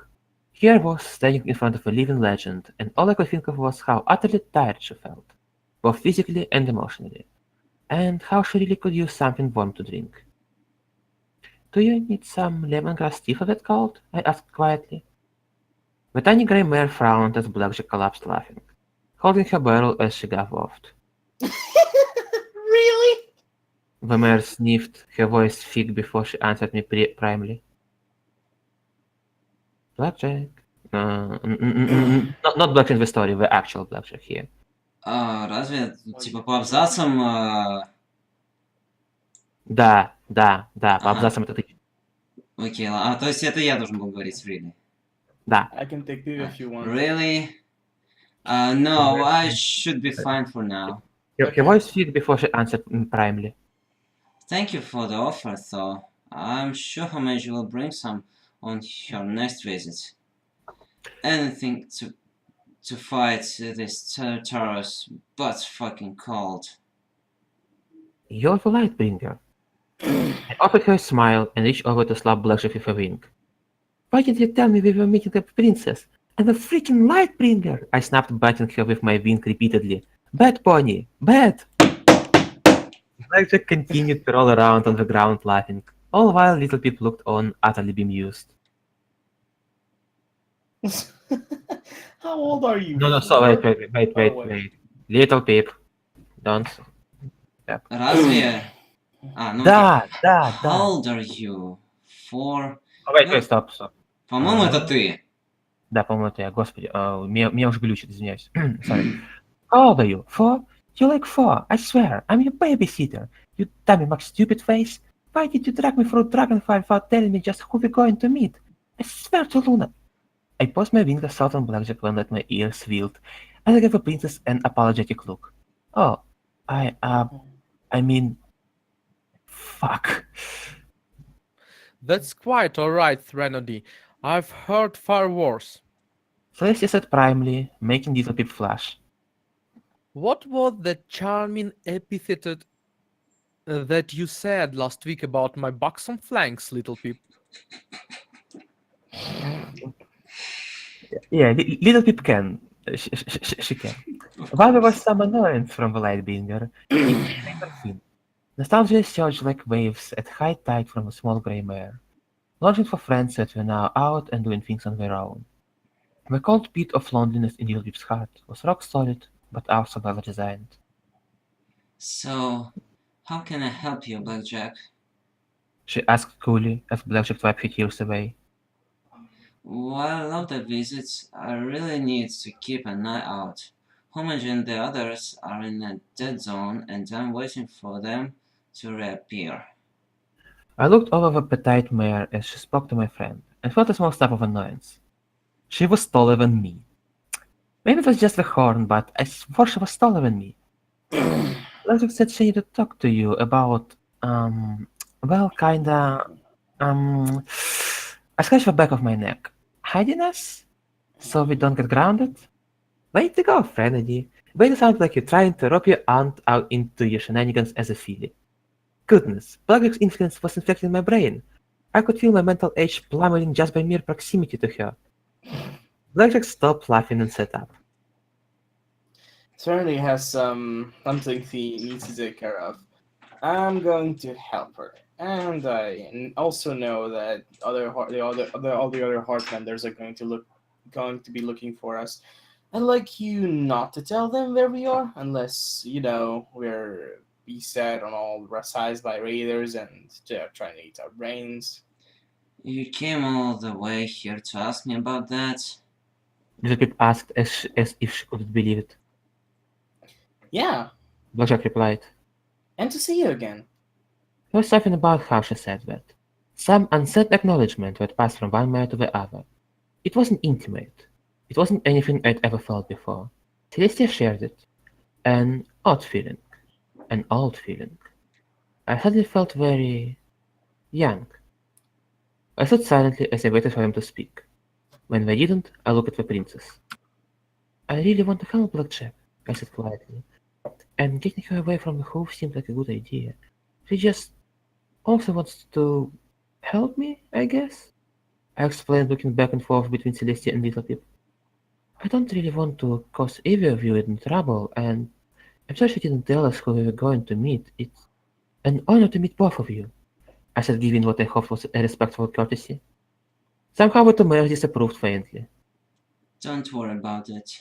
Here I was, standing in front of a living legend, and all I could think of was how utterly tired she felt, both physically and emotionally, and how she really could use something warm to drink. "Do you need some lemongrass tea for that cold?" I asked quietly. The tiny grey mare frowned as Blackjack collapsed laughing, holding her barrel as she guffaw. Really? The mare sniffed, her voice thick before she answered me primly. Blackjack. Not Blackjack the story, the actual Blackjack here. Разве, типа, по абзацам... Да, по Ага. абзацам это ты. Окей, то есть это я должен был говорить, really? Да. I can take it if you want. Really? No, I should be fine for now. Her voice thick before she answered primly. Thank you for the offer, though. I'm sure Homage will bring some on her next visit. Anything to fight this terror's butt fucking cold. You're the Lightbringer. I offered her a smile and reached over to slap Blackjack with a wink. Why didn't you tell me we were meeting a princess? And a freaking Lightbringer! I snapped, biting her with my wink repeatedly. Bad pony! Bad! Blackjack continued to roll around on the ground laughing, all while Little Pip looked on, utterly bemused. How old are you? No, so wait. Little Pip. Don't. Разве... ну Да. How old are you? 4... Wait, stop. По-моему, это ты. Да, по-моему, это я. Господи, меня уже глючит, извиняюсь. Sorry. How old are you? 4? You're like 4, I swear. I'm your babysitter. You dummy Max stupid face. Why did you drag me through Dragonfire without telling me just who we're going to meet? I swear to Luna. I paused my wing assault on Blackjack when let my ears wheeled, and I gave the princess an apologetic look. Oh, I mean... Fuck. That's quite alright, Threnody. I've heard far worse. Celestia said primly, making Little Pip flush. What was the charming epithet that you said last week about my buxom flanks, Little Pip? Yeah, Little Pip can. She can. While there was some annoyance from the Lightbringer, it made her thin. Nostalgia surged like waves at high tide from a small grey mare, longing for friends that were now out and doing things on their own. The cold pit of loneliness in Little Pip's heart was rock solid, but also well designed. So, how can I help you, Blackjack? She asked coolly as Blackjack wiped her tears away. While I love the visits, I really need to keep an eye out. Homage and the others are in a dead zone, and I'm waiting for them to reappear. I looked over the petite mare as she spoke to my friend, and felt a small stab of annoyance. She was taller than me. Maybe it was just the horn, but I swore she was taller than me. Blackjack said she needed to talk to you about, well, kinda, I scratched the back of my neck. Hiding us? So we don't get grounded? Way to go, Frenedy. Way to sound like you're trying to rope your aunt out into your shenanigans as a filly. Goodness, Blackjack's influence was infecting my brain. I could feel my mental age plummeting just by mere proximity to her. Blackjack stopped laughing and sat up. Certainly has some something he needs to take care of. I'm going to help her, and also know that all the other heart members are going to be looking for us. I'd like you not to tell them where we are, unless we're beset on all sides by raiders and they're trying to eat our brains. You came all the way here to ask me about that? Little Pip asked as if she couldn't believe it. Yeah, Blackjack replied. and to see you again. There was something about how she said that. Some unsaid acknowledgement that passed from one man to the other. It wasn't intimate. It wasn't anything I'd ever felt before. Celestia shared it. An odd feeling. An old feeling. I suddenly felt very young. I stood silently as I waited for them to speak. When they didn't, I looked at the princess. I really want to help Blackjack, I said quietly, and getting her away from the Hoof seemed like a good idea. She just also wants to help me, I guess? I explained, looking back and forth between Celestia and Little Pip. I don't really want to cause either of you any trouble, and I'm sorry she didn't tell us who we were going to meet. It's an honor to meet both of you, I said, giving what I hoped was a respectful courtesy. Somehow the two mayors disapproved faintly. Don't worry about it.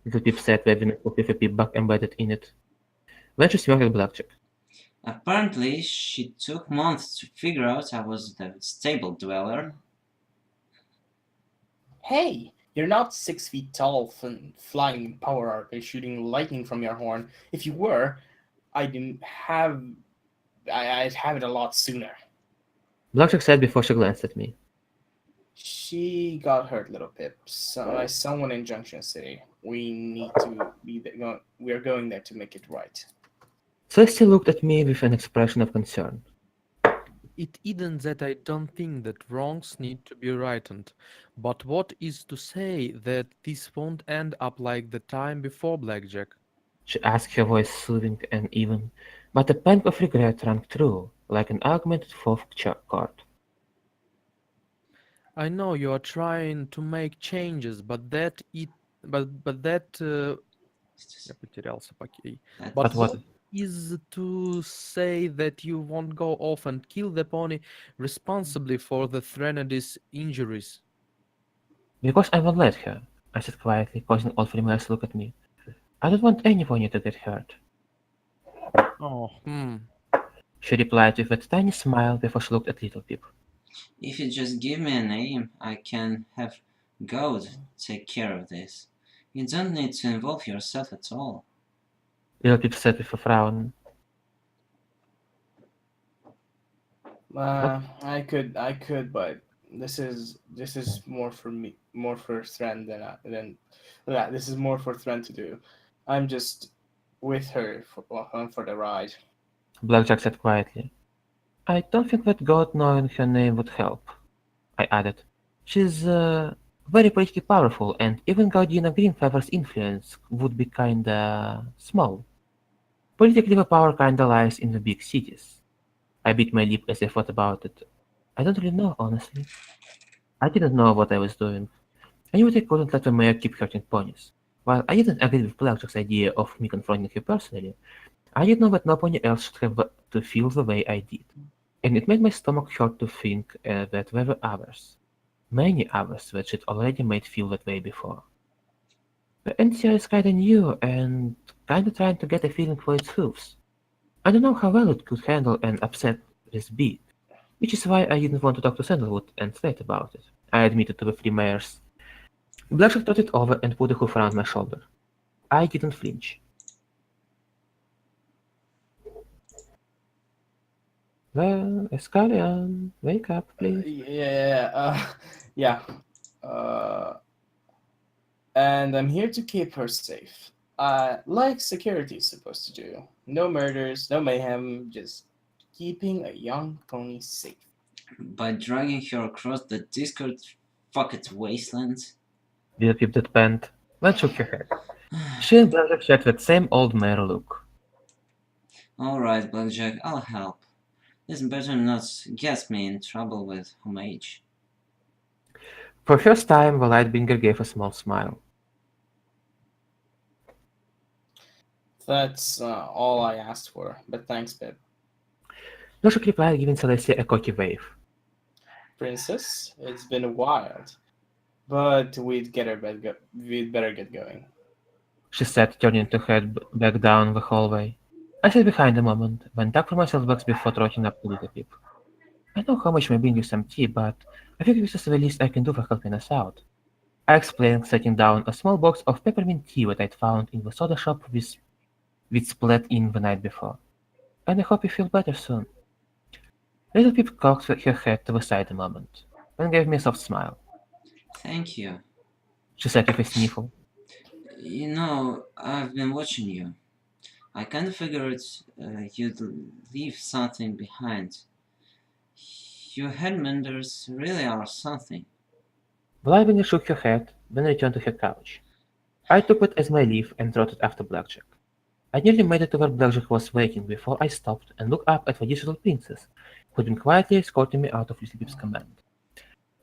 Little Pip said, waving a copy of a pip bag embedded in it. Then she smirked at Blackjack. Apparently, she took months to figure out I was the stable dweller. Hey, you're not 6 feet tall and flying in power arc and shooting lightning from your horn. If you were, I didn't have. I'd have it a lot sooner. Blackjack said before she glanced at me. She got hurt, little Pip. By someone in Junction City. We need to be there. We're going there to make it right. Celestia looked at me with an expression of concern. It isn't that I don't think that wrongs need to be rightened, but what is to say that this won't end up like the time before Blackjack? She asked, her voice soothing and even, but a pang of regret rang true, like an augmented fourth chord. I know you are trying to make changes, but that я потерялся, окей. That But But what? what is to say that you won't go off and kill the pony responsibly for the Threnodi's injuries? Because I won't let her, I said quietly, causing all three males to look at me. I don't want anyone to get hurt. Oh, She replied with a tiny smile before she looked at Little Pip. if you just give me a name, I can have God take care of this. You don't need to involve yourself at all. Little Pip said with a frown. I could, but this is more for me, more for Thren than yeah. This is more for Thren to do. I'm just with her for the ride. Blackjack said quietly. I don't think that God knowing her name would help, I added. She's very politically powerful, and even Gaudiana Greenfeather's influence would be kinda small. Politically, the power kinda lies in the big cities. I bit my lip as I thought about it. I don't really know, honestly. I didn't know what I was doing. I knew that I couldn't let the mayor keep hurting ponies. While I didn't agree with Blackjack's idea of me confronting her personally, I did know that no pony else should have to feel the way I did. And it made my stomach hurt to think that there were others. Many others that she'd already made feel that way before. The NCR is kinda new and kinda trying to get a feeling for its hooves. I don't know how well it could handle an upset this big, which is why I didn't want to talk to Sandalwood and Slate about it. I admitted to the three mayors. Blackjack thought it over and put a hoof around my shoulder. I didn't flinch. Well, Escalion, wake up, please. Yeah, yeah. Uh, and I'm here to keep her safe. Like security is supposed to do. No murders, no mayhem, just keeping a young pony safe. By dragging her across the Discord fucked wasteland? Did keep that bent, then shook her head. She and Blackjack shared that same old mayor look. Alright, Blackjack, I'll help. This better not get me in trouble with homage. For the first time, the Lightbringer gave a small smile. That's all I asked for, but thanks, Pip. Blackjack replied, giving Celestia a cocky wave. Princess, it's been a while, but we'd better get going. She said, turning to head back down the hallway. I sat behind a moment, went back for myself bags before trotting up to Little Pip. I know how much may bring you some tea, but I think this is the least I can do for helping us out. I explained, setting down a small box of peppermint tea that I'd found in the soda shop with split in the night before. And I hope you feel better soon. Little Pip cocked her head to the side a moment, then gave me a soft smile. Thank you. She said with a sniffle. You know, I've been watching you. I kind of figured you'd leave something behind. Your headmenders really are something. Blyveney shook her head, then returned to her couch. I took it as my leave and trotted after Blackjack. I nearly made it to where Blackjack was waiting before I stopped and looked up at the digital princess, who'd been quietly escorting me out of Little Pip's command.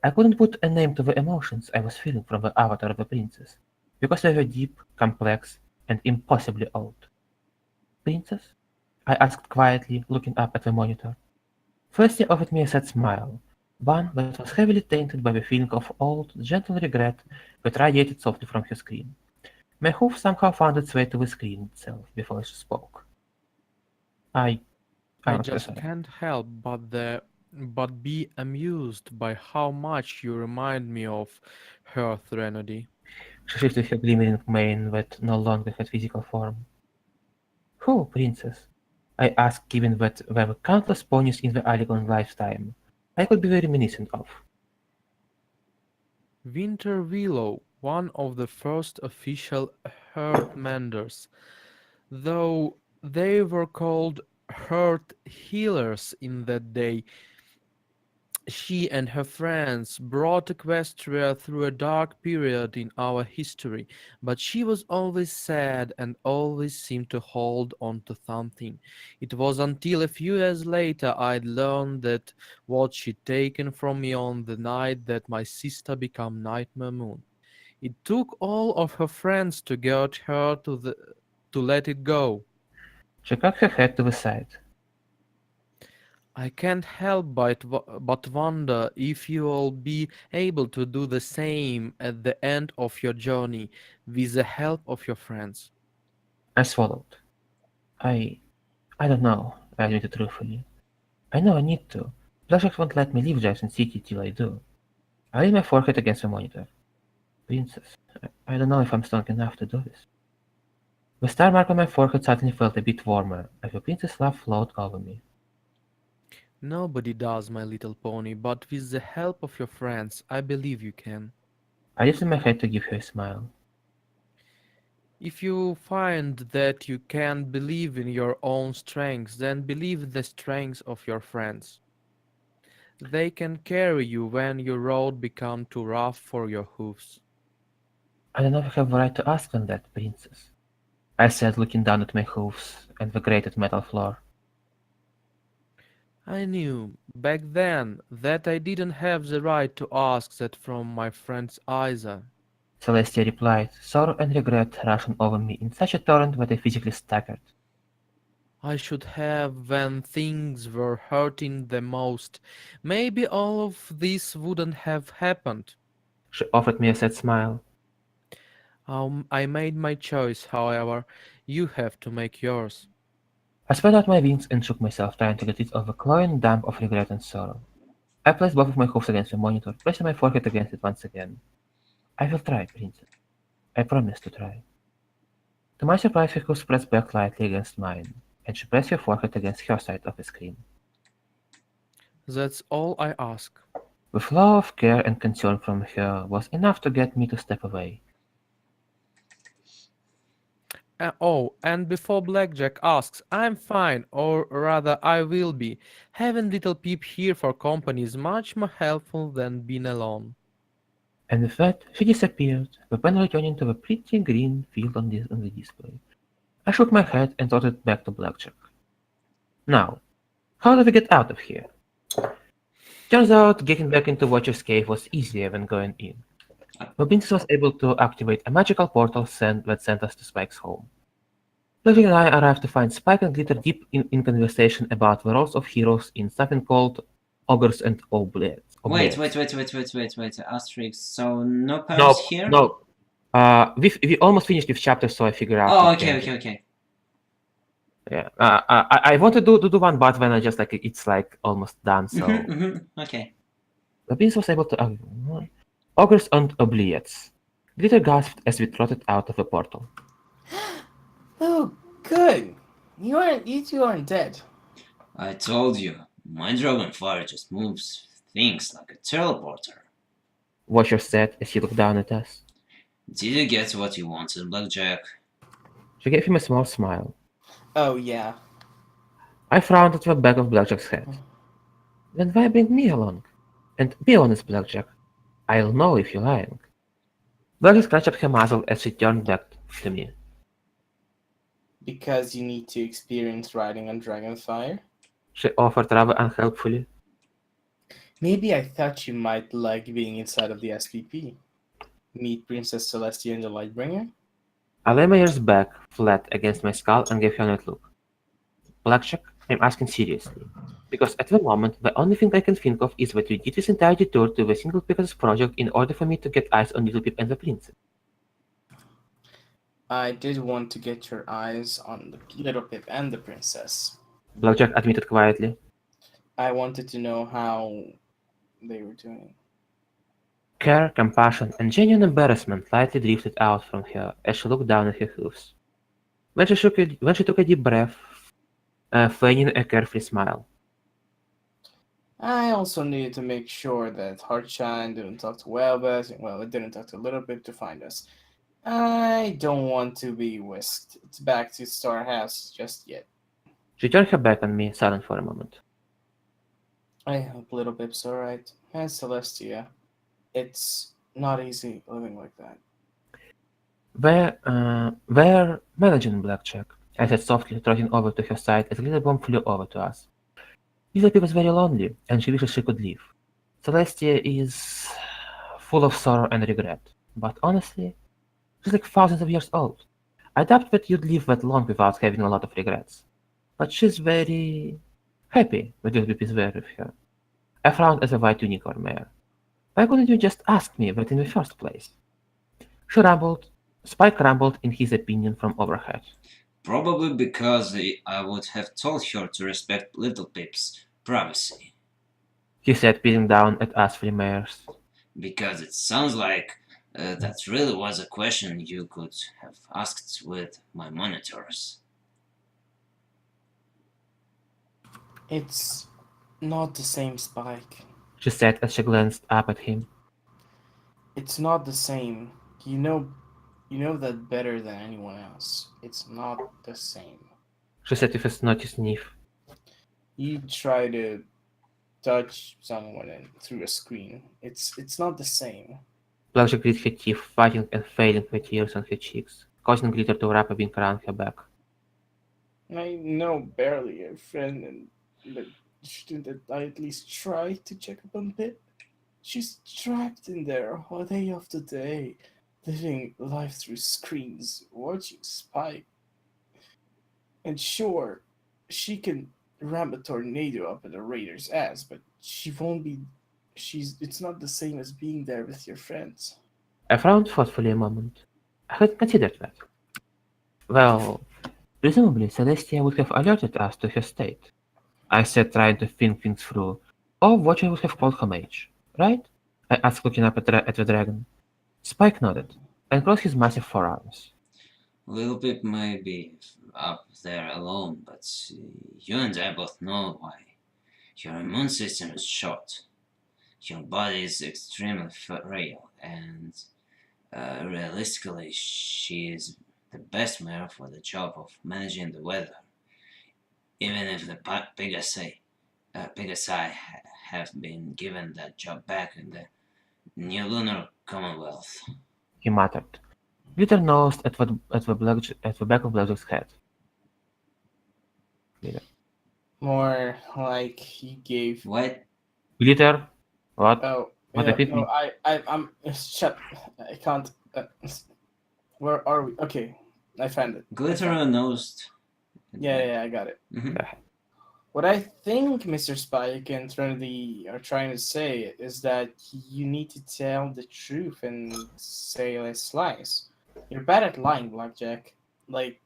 I couldn't put a name to the emotions I was feeling from the avatar of the princess, because they were deep, complex, and impossibly old. Princess? I asked quietly, looking up at the monitor. First she offered me a sad smile, one that was heavily tainted by the feeling of old, gentle regret that radiated softly from her screen. My hoof somehow found its way to the screen itself before she spoke. I I I was just sorry. can't help but be amused by how much you remind me of her Threnody. She shifted her glimmering mane that no longer had physical form. Who, princess? I asked, given that there were countless ponies in the Aligon lifetime I could be very reminiscent of. Winter Willow, one of the first official Heartmenders, though they were called Heart Healers in that day. She and her friends brought Equestria through a dark period in our history, but she was always sad and always seemed to hold on to something. It was until a few years later I'd learned that what she'd taken from me on the night that my sister became Nightmare Moon. It took all of her friends to get her to let it go. She cocked her head to the side. I can't help but wonder if you'll be able to do the same at the end of your journey with the help of your friends. I swallowed. I I don't know, I admitted truthfully. I know I need to. Blackjack won't let me leave Jackson City till I do. I laid my forehead against the monitor. Princess, I don't know if I'm strong enough to do this. The star mark on my forehead suddenly felt a bit warmer, as the princess' laugh flowed over me. Nobody does, my little pony, but with the help of your friends, I believe you can. I lifted my head to give her a smile. If you find that you can't believe in your own strength, then believe in the strength of your friends. They can carry you when your road becomes too rough for your hoofs. I don't know if I have the right to ask on that, princess, I said, looking down at my hoofs and the grated metal floor. I knew back then that I didn't have the right to ask that from my friends either. Celestia replied, sorrow and regret rushing over me in such a torrent that I physically staggered. I should have when things were hurting the most. Maybe all of this wouldn't have happened. She offered me a sad smile. I made my choice, however. You have to make yours. I spread out my wings and shook myself, trying to get rid of the cloying damp of regret and sorrow. I placed both of my hoofs against the monitor, pressing my forehead against it once again. I will try, princess. I promise to try. To my surprise, her hoofs pressed back lightly against mine, and she pressed her forehead against her side of the screen. That's all I ask. The flow of care and concern from her was enough to get me to step away. Oh, and before Blackjack asks, I'm fine, or rather I will be. Having little Peep here for company is much more helpful than being alone. And with that, she disappeared, the pen returning to the pretty green field on the display. I shook my head and trotted back to Blackjack. Now, how do we get out of here? Turns out getting back into Watcher's cave was easier than going in. Mobinsky was able to activate a magical portal that sent us to Spike's home. Blackjack and I arrive to find Spike and Glitter deep in conversation about the roles of heroes in something called Ogres and Oblates. Wait. Asterisk. So no parents Nope, here? nope. We almost finished with chapter, so I figure out Oh, to okay, change okay, it. okay. Yeah. I wanted to do one, but when I just like it's like almost done, so Okay. the beast was able to Ogres and Obliates. Glitter gasped as we trotted out of the portal. Oh, good. You two aren't dead. I told you, my dragonfire just moves things like a teleporter. Watcher said as he looked down at us. Did you get what you wanted, Blackjack? She gave him a small smile. Oh yeah. I frowned at the back of Blackjack's head. Then why bring me along? And be honest, Blackjack. I'll know if you're lying. Blackjack scratched up her muzzle as she turned back to me. Because you need to experience riding on Dragonfire? She offered rather unhelpfully. Maybe I thought you might like being inside of the SPP. Meet Princess Celestia and the Lightbringer? I lay my ears back, flat against my skull, and gave her a look. Blackjack, I'm asking seriously. Because at the moment, the only thing I can think of is that we did this entire detour to the Single Pegasus project in order for me to get eyes on Little Pip and the Princess. I did want to get your eyes on the Little Pip and the Princess. Blackjack admitted quietly. I wanted to know how they were doing. Care, compassion, and genuine embarrassment lightly drifted out from her as she looked down at her hoofs. When she took a deep breath, feigning a carefree smile. I also needed to make sure that Heartshine didn't talk to Wellbeth, and Wellbeth didn't talk to Little Pip to find us. I don't want to be whisked back to Star House just yet. She turned her back on me, silent for a moment. I hope Little Pip's alright. And Celestia. It's not easy living like that. We're managing Blackjack, I said softly, trotting over to her side as Glitter Bomb flew over to us. Little Pip is very lonely, and she wishes she could leave. Celestia is full of sorrow and regret, but honestly, she's like thousands of years old. I doubt that you'd live that long without having a lot of regrets. But she's very happy that Little Pip is there with her. I frowned at the white unicorn mare. Why couldn't you just ask me that in the first place? She rumbled. Spike rumbled in his opinion from overhead. Probably because I would have told her to respect Little Pip's privacy. He said, peering down at us three mares. Because it sounds like that really was a question you could have asked with my monitors. It's not the same, Spike. She said as she glanced up at him. It's not the same. You know that better than anyone else. It's not the same. She said with a snotty sniff. You try to touch someone through a screen. It's not the same. Blackjack grit her teeth, fighting and failing the tears on her cheeks, causing Glitter to wrap a wing around her back. I know barely your friend, but shouldn't I at least try to check up on Pip? She's trapped in there all day after day, living life through screens, watching Spike. And sure, she can ram a tornado up at a raider's ass, but she won't be. It's not the same as being there with your friends. I frowned thoughtfully a moment. I hadn't considered that. Well, presumably Celestia would have alerted us to her state. I said, trying to think things through. Or Watcher would have called her mage, right? I asked, looking up at the dragon. Spike nodded, and crossed his massive forearms. Little Pip may be up there alone, but you and I both know why. Your immune system is shot. Your body is extremely frail, and realistically, she is the best mare for the job of managing the weather. Even if the Pegasi have been given that job back in the New Lunar Commonwealth. He muttered. Glitter nosed at the back of Blackjack's head. More like he gave. What? Glitter? What? Oh, What yeah, did he no, think? I'm shut. I can't. Where are we? Okay, I found it. Glitter nosed. Yeah, I got it. Mhm. What I think Mr. Spike and Trinity are trying to say is that you need to tell the truth and say less lies. You're bad at lying, Blackjack. Like,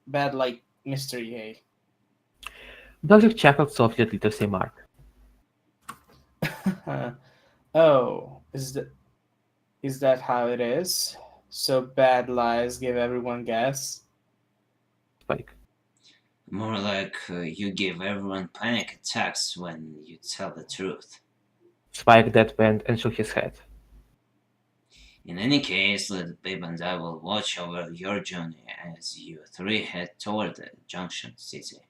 bad like Mystery Hay. Blackjack chuckled softly at Glitter's remark. Oh, is that how it is? So bad lies give everyone gas? Spike. More like you give everyone panic attacks when you tell the truth. Spike deadpanned and shook his head. In any case, little Babe and I will watch over your journey as you three head toward the Junction City.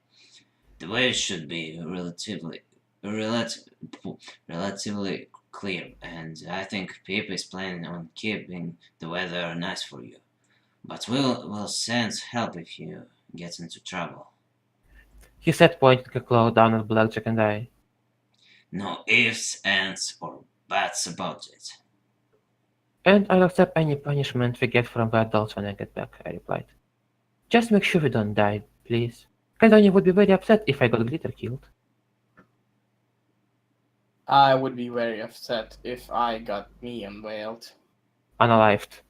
The way should be relatively clear, and I think Pip is planning on keeping the weather nice for you. But we'll send help if you get into trouble. He said, pointing a claw down at Blackjack and I. No ifs, ands, or buts about it. And I'll accept any punishment we get from the adults when I get back, I replied. Just make sure we don't die, please. Caledonia would be very upset if I got Glitter killed. I would be very upset if I got me unveiled. Unalived.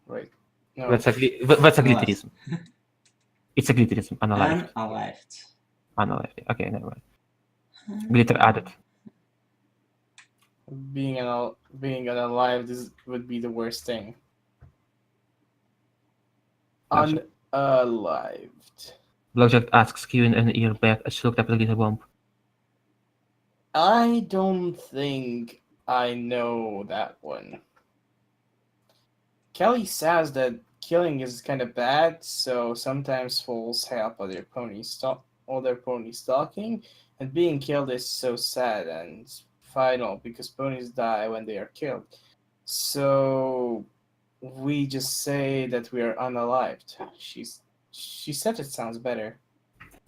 Right. No. That's a Unalived. glitterism. It's a glitterism. Unalived. Unalived. Unalived. Okay, never mind. Glitter added. Being unalive would be the worst thing. Gotcha. Unalived. Blackjack asked, skewing an ear back as she looked up at the glitter bomb. I don't think I know that one. Kelly says that killing is kind of bad, so sometimes fools help other ponies stalking, and being killed is so sad and final because ponies die when they are killed. So we just say that we are unalived. She said it sounds better.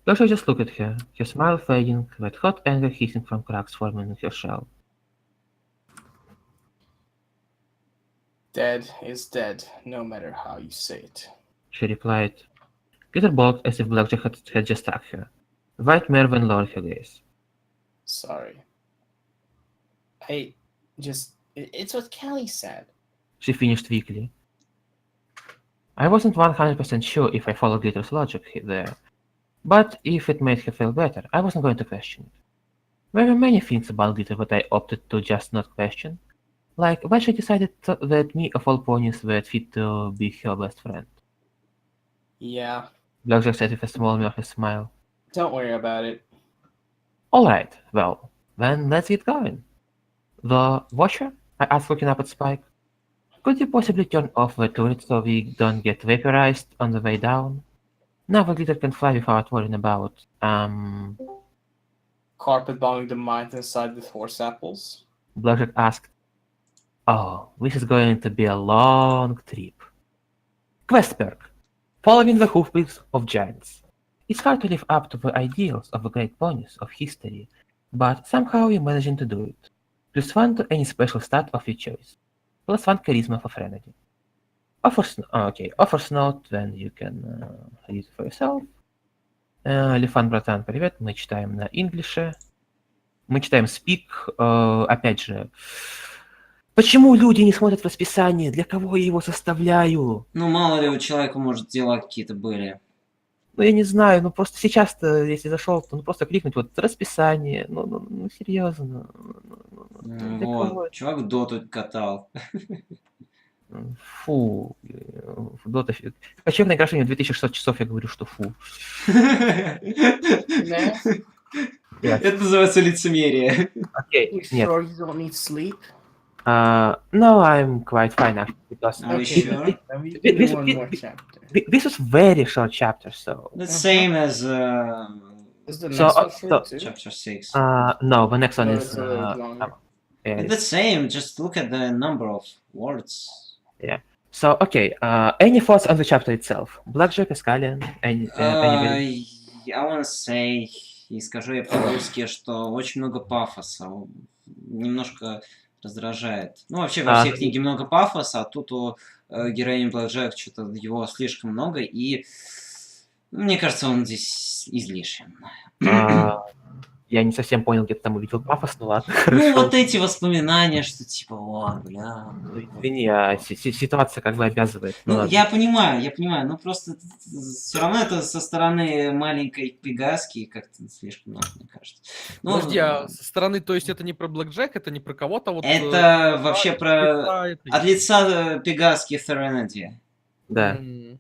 Blackjack just looked at her, her smile fading, with hot anger hissing from cracks forming in her shell. Dead is dead, no matter how you say it. She replied. Glitter balked as if Blackjack had just struck her. White Mervyn lowered her gaze. Sorry. It's what Kelly said. She finished weakly. I wasn't 100% sure if I followed Glitter's logic there, but if it made her feel better, I wasn't going to question it. There were many things about Glitter that I opted to just not question, like why she decided that me of all ponies were fit to be her best friend. Yeah, Blackjack said with a small nervous smile. don't worry about it. Alright, well, then let's get going. The Watcher? I asked, looking up at Spike. Could you possibly turn off the turret so we don't get vaporized on the way down? Now the Glitter can fly without worrying about, Carpet bombing the mountainside with horse apples. Blackjack asked. Oh, this is going to be a long trip. Quest perk. Following the hoofbeats of giants. It's hard to live up to the ideals of the great ponies of history, but somehow you're managing to do it. +1 to any special stat of your choice. +1 charisma for Frenedy. Offers note, then you can read it for yourself. Лифан, братан, привет. Мы читаем на инглише. Мы читаем speak. Опять же, почему люди не смотрят расписание? Для кого я его составляю? Ну, мало ли у человека, может, дела какие-то были. Ну, я не знаю, ну просто сейчас-то, если зашел, то просто кликнуть вот расписание. Ну серьезно. Для Вот, кого? чувак доту катал. Фу. Дота. Качевная игра сегодня 2600 часов, я говорю, что фу. Nah, Это называется лицемерие. Окей, you нет. sure you don't need sleep? No, I'm quite fine actually, because Are you Okay, sure? then we can This- do one this- more chapter. this was very short chapter, so... The same as Is the So, next one short too? chapter 6. No, the next one No, is... it's a little longer. yeah, It's the same, just look at the number of words. So, okay, any thoughts on the chapter itself? Blackjack, Escalion, anybody? Я wanna say, и скажу я по-русски, что очень много пафоса. Немножко раздражает. Ну, вообще, во всей А, книге много пафоса, а тут у героини Блэкджек что-то его слишком много, и мне кажется, он здесь излишен. а, я не совсем понял, где ты там увидел пафос, ну ладно, Ну, хорошо. вот эти воспоминания, что типа, о, бля. Ну, извини, ситуация как бы обязывает. Ну Ну, ладно. я понимаю, но просто все равно это со стороны маленькой Пегаски как-то слишком много, мне кажется. Подожди, Ну, а со стороны, то есть это не про Блэкджек, это не про кого-то, вот... это вообще про... лица От лица Пегаски Serenity. Да. М.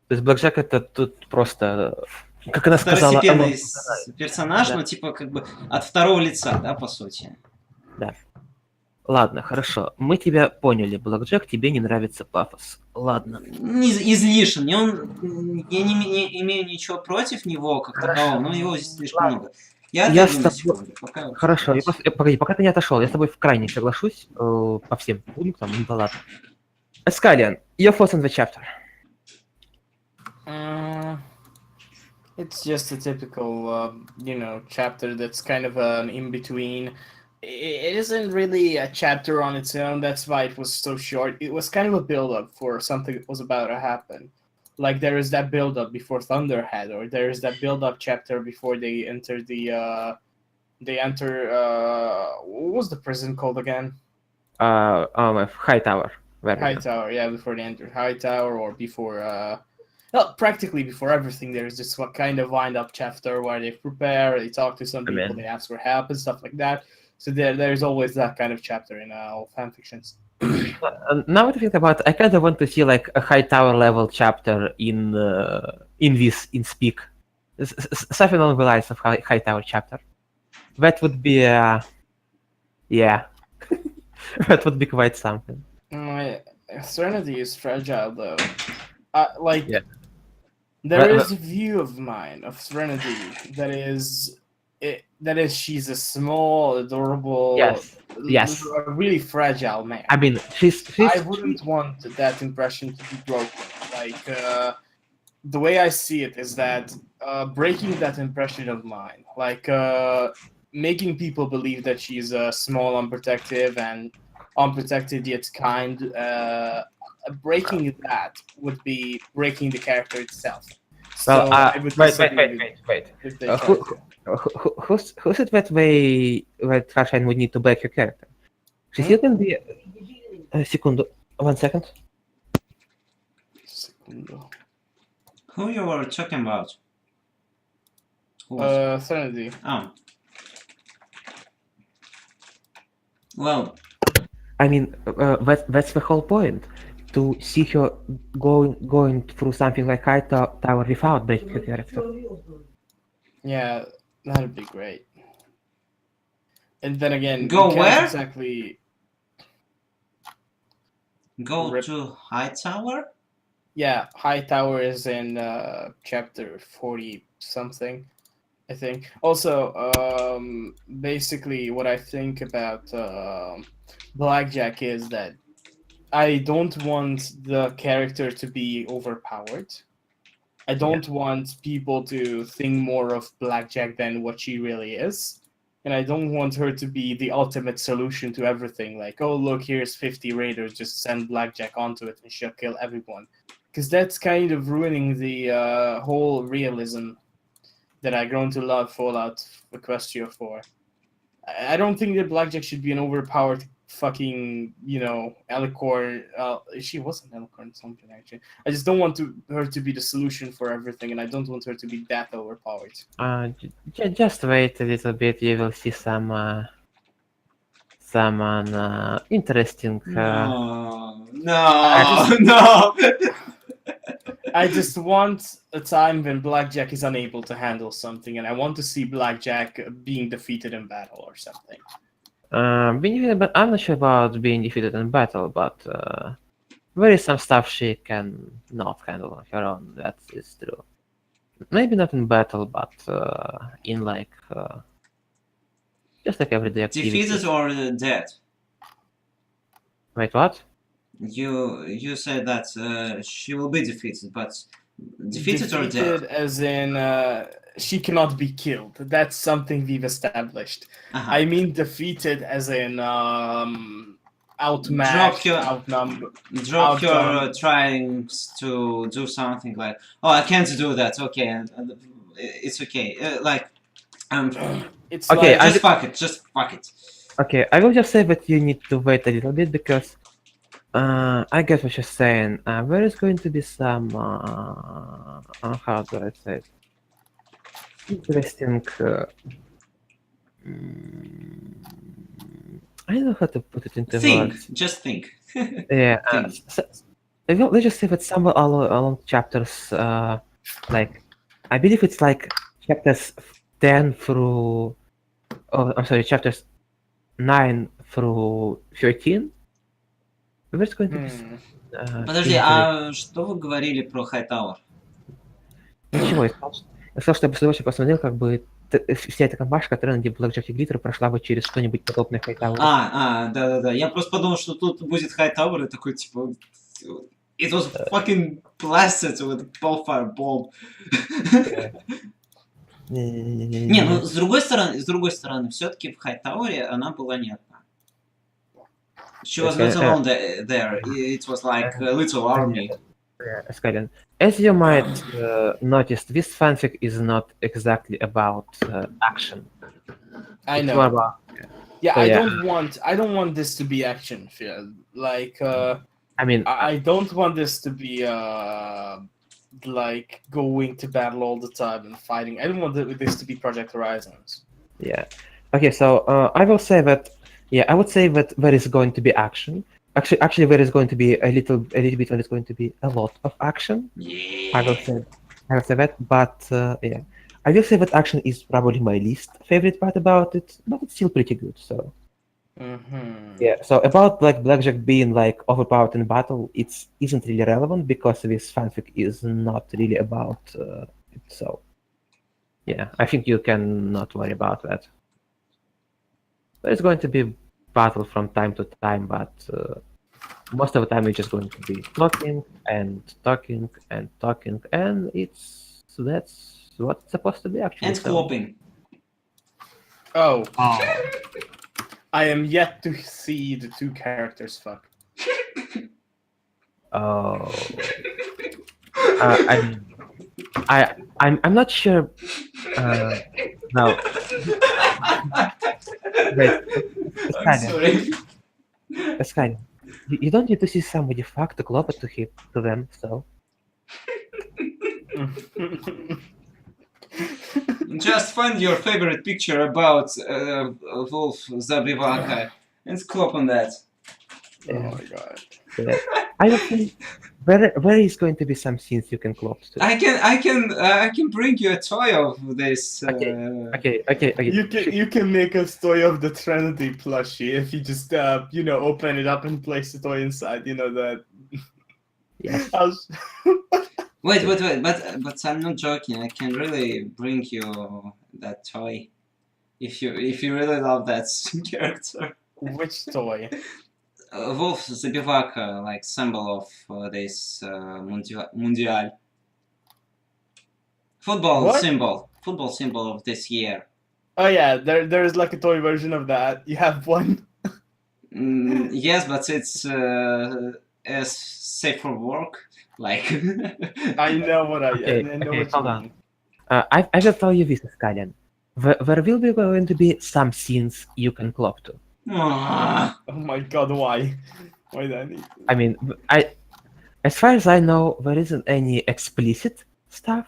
То есть Блэкджек это тут просто, как она сказала, Второстепенный оно... персонаж, Да. но типа как бы от второго лица, да, по сути. Ладно, хорошо. Мы тебя поняли, Блэкджек, тебе не нравится пафос. Ладно. Излишен. Я не имею ничего против него как Хорошо. такового, но его здесь слишком Ладно. много. Я Я отойду с на тобой- секунду. Пока Хорошо, успокойся. погоди, пока ты не отошел, я с тобой крайне соглашусь по всем пунктам, ну да ладно. Эскалиан, your thoughts on the chapter? It's just a typical, chapter that's kind of an in between. It isn't really a chapter on its own. That's why it was so short. It was kind of a build up for something that was about to happen. Like there is that build up before Thunderhead, or there is that build up chapter before they enter what was the prison called again? Hightower. Hightower, yeah, before they enter Hightower, or before well, practically before everything. There's this kind of wind up chapter where they prepare, they talk to some people, Amen. they ask for help and stuff like that. So there's always that kind of chapter in all fan fictions. Now that I think about it, I kind of want to see like a Hightower level chapter in Speak. Something along the lines of Hightower chapter. That would be yeah. That would be quite something. Serenity is fragile though. Like Yeah. there But- is a view of mine of Serenity that is she's a small, adorable, Yes. a really fragile man. I mean, she's I wouldn't want that impression to be broken. Like the way I see it is that breaking that impression of mine, like making people believe that she's small, unprotective, and unprotected yet kind. Breaking that would be breaking the character itself. Well, I would disagree wait. if they Who- try to. Who said that that Harshan would need to back your character? She still can be. Секунду. 1 second. Segundo. Who you were talking about? Who was Serenity. Oh. Well, I mean, that's the whole point. To see her going through something like Hightower without breaking her character. Yeah, that'd be great. And then again, Go you can't where? exactly. go Rip. to Hightower? Yeah, Hightower is in chapter 40 something, I think. Also, basically, what I think about Blackjack is that I don't want the character to be overpowered. I don't want people to think more of Blackjack than what she really is. And I don't want her to be the ultimate solution to everything. Like, oh, look, here's 50 raiders, just send Blackjack onto it and she'll kill everyone. Because that's kind of ruining the whole realism that I've grown to love Fallout Equestria for. I don't think that Blackjack should be an overpowered fucking, alicorn. She was an alicorn something, actually. I just don't want her to be the solution for everything, and I don't want her to be that overpowered. Just wait a little bit. You will see someone interesting. No. I just want a time when Blackjack is unable to handle something, and I want to see Blackjack being defeated in battle or something. Being defeated, but I'm not sure about being defeated in battle, but there is some stuff she can not handle on her own. That is true. Maybe not in battle, but in like just like everyday activity. Defeated or dead? Wait, what? You said that she will be defeated, but defeated or dead? As in, she cannot be killed. That's something we've established. Uh-huh. I mean defeated as in outmatched, your- outnumbered. drop your Outdone. tryings to do something like, oh, I can't do that. Okay, it's okay. It's Okay, like Just fuck it. Just fuck it. Okay, I will just say that you need to wait a little bit because I get what you're saying. There is going to be some how do I say it? Interesting. I don't know how to put it into Think. words. Just think. Yeah, Think. let's just say that somewhere along chapters, like I believe it's like chapters 10 through, oh, I'm sorry, chapters 9 through 13. There's going to be Подожди, hint to it. а что вы говорили про Хайтауэр? Ничего, я сказал, что я бы с удовольствием посмотрел, как бы вся эта компашка Тренди, Блэкджек и Глиттер прошла бы через что-нибудь подобное Хайтауэру. Да-да-да. Я просто подумал, что тут будет Хайтауэр, и такой, типа... It was fucking blasted with Bellfire Bomb. Не, ну с другой стороны, все-таки в Хайтауэре она была не одна. She was not alone there. It was like a little army. Skyline. As you might notice, this fanfic is not exactly about action. I It's know. more about Yeah, So, I yeah. don't want this to be action filled. Like I mean, I don't want this to be like going to battle all the time and fighting. I don't want this to be Project Horizons. yeah. Okay, so I will say that, yeah, I would say that there is going to be action. Actually, there is going to be a little bit. There is going to be a lot of action. I will say that, but yeah, I will say that action is probably my least favorite part about it, but it's still pretty good. So yeah, so about like Blackjack being like overpowered in battle, it isn't really relevant because this fanfic is not really about it. So yeah, I think you can not worry about that. There's going to be battle from time to time, but most of the time it's just going to be talking and talking and talking, and that's what it's supposed to be actually. And so. clopping. Oh. I am yet to see the two characters fuck. Oh. I'm not sure. No. Wait. I'm sorry. Skyline. You don't need to see somebody fuck to clop it to them. So Just find your favorite picture about Wolf Zabivaka and clop on that. Oh my god. yeah. I don't think where is going to be some scenes you can clop to. I can bring you a toy of this. Okay. You can make a toy of the Trinity plushie if you just open it up and place the toy inside. You know that. Yes. Wait, but I'm not joking. I can really bring you that toy if you really love that character. Which toy? Wolf Zabivaka, like symbol of this mundial. Football symbol of this year. Oh yeah, there is like a toy version of that. You have one. Yes, but it's as safe for work. Like I know what I Okay, know okay, what hold you on. mean. I will tell you this, Skylian. There will be going to be some scenes you can clop to. Ah. Oh my god, why? Why do I need? I mean, as far as I know, there isn't any explicit stuff,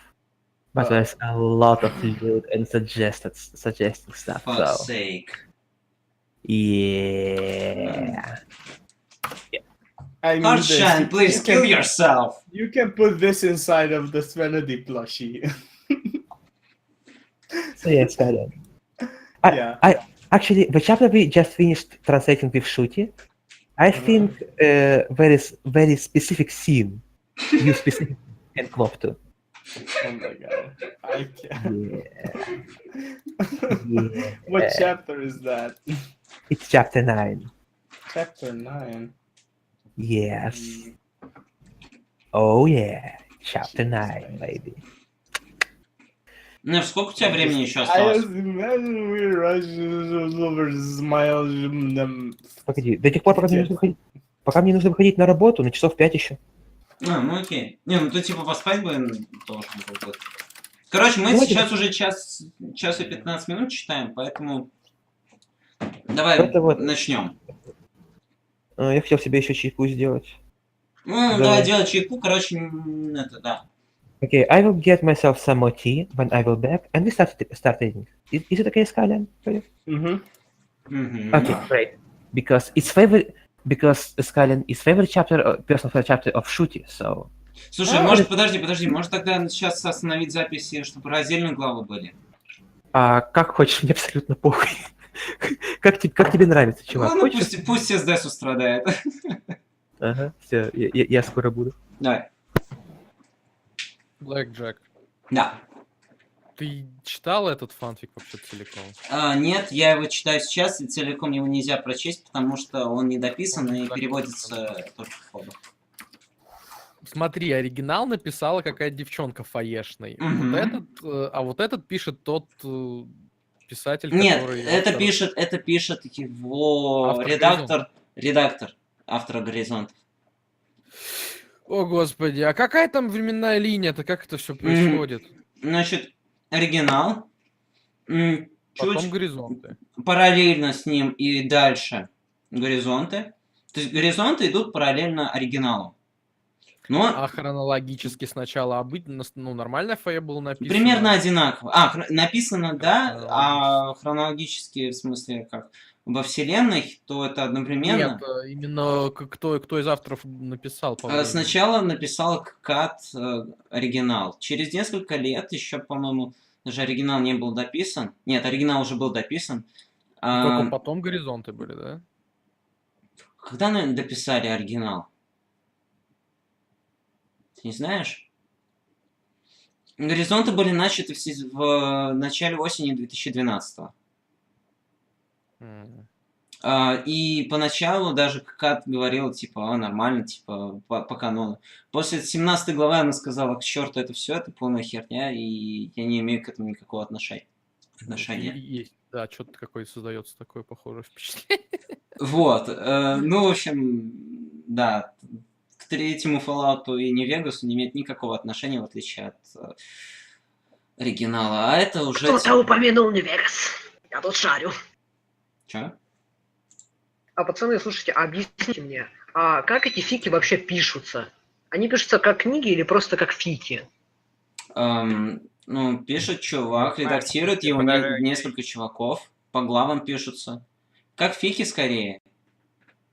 but there's a lot of lewd and suggesting stuff. Fuck's So sake. yeah. I mean, Harshan, please kill yourself. You can put this inside of the Serenity plushie. So yeah, Skylian. Yeah. I actually the chapter we just finished translating with Shooty. I think there is very specific scene you specifically can clop to. Oh my god. I can't. Yeah. What chapter is that? It's chapter 9. Chapter 9. Yes. Oh yeah. Chapter Jesus 9, Christ. baby. Ну, сколько у тебя времени еще I осталось? just imagine we rush over smile. Погоди, до тех пор, пока мне нужно выходить. Пока мне нужно выходить на работу, на часов 5 еще. Ну окей. Не, ну ты типа поспать бы должен был бы. Короче, мы Давайте сейчас уже час и 15 минут читаем, поэтому давай это вот. начнем. Я хотел себе еще чайку сделать. Ну, Да. давай делать чайку, короче, это, да. Okay, I will get myself some more tea when I will back, and we start eating. Is it okay, Skyline? For you? Mm-hmm. Okay, great. Because Skyline is favorite chapter, personal favorite chapter of Shooty, so. Слушай, может, подожди, может тогда сейчас остановить записи, чтобы раздельные главы были? Как хочешь, мне абсолютно похуй. как тебе нравится, чувак? Ну, Хочешь? пусть СДС страдает. Ага, все, я скоро буду. Давай. Блэк Джек. Да. Ты читал этот фанфик вообще целиком? Нет, я его читаю сейчас, и целиком его нельзя прочесть, потому что он не дописан Он не и дописан. переводится только в ходу. Смотри, оригинал написала какая-то девчонка фаешной. Мгм. Вот этот пишет тот писатель, Нет, который... это автор- пишет его Автор редактор автора «Горизонт». О, господи, а какая там временная линия-то? Как это все происходит? Значит, оригинал, Потом чуть горизонты. параллельно с ним и дальше горизонты. То есть горизонты идут параллельно оригиналу. Но А хронологически сначала нормальная фея было написано. примерно одинаково. Написано, да, Хронологически. а хронологически, в смысле, как во вселенной, то это одновременно. Нет, именно кто из авторов написал по времени? Сначала написал Кат оригинал. Через несколько лет, еще, по-моему, даже оригинал не был дописан. Нет, оригинал уже был дописан. Только потом горизонты были, да? Когда, наверное, дописали оригинал? Ты не знаешь? Горизонты были начаты в начале осени 2012-го. И поначалу даже Кат говорил, типа, нормально, типа, по канону. После 17 главы она сказала, к черту это все, это полная херня, и я не имею к этому никакого отношения. Есть, да, что-то какое-то создается такое похожее впечатление. Вот, ну, в общем, да, к третьему Fallout и New Vegas не имеет никакого отношения, в отличие от оригинала. А это уже... Кто-то упомянул Нью-Вегас. Я тут шарю. Чё? Пацаны, слушайте, объясните мне, как эти фики вообще пишутся? Они пишутся как книги или просто как фики? Ну, пишет чувак, редактирует его несколько чуваков, по главам пишутся. Как фики скорее.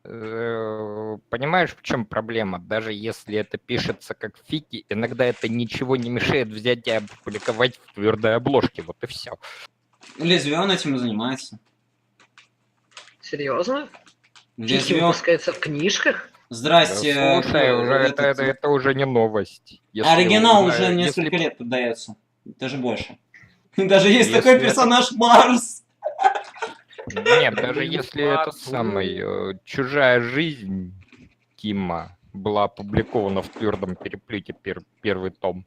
Понимаешь, в чем проблема? Даже если это пишется как фики, иногда это ничего не мешает взять и опубликовать в твердой обложке. Вот и все. Лезвион этим и занимается. Серьезно? Фики Лезвион... выпускаются в книжках? Здрасте. Слушай, это уже не новость. Оригинал уже несколько лет продается. Даже больше. Даже есть такой персонаж Марс. Нет, даже если это самый «Чужая жизнь» Тима была опубликована в твердом переплете первый том.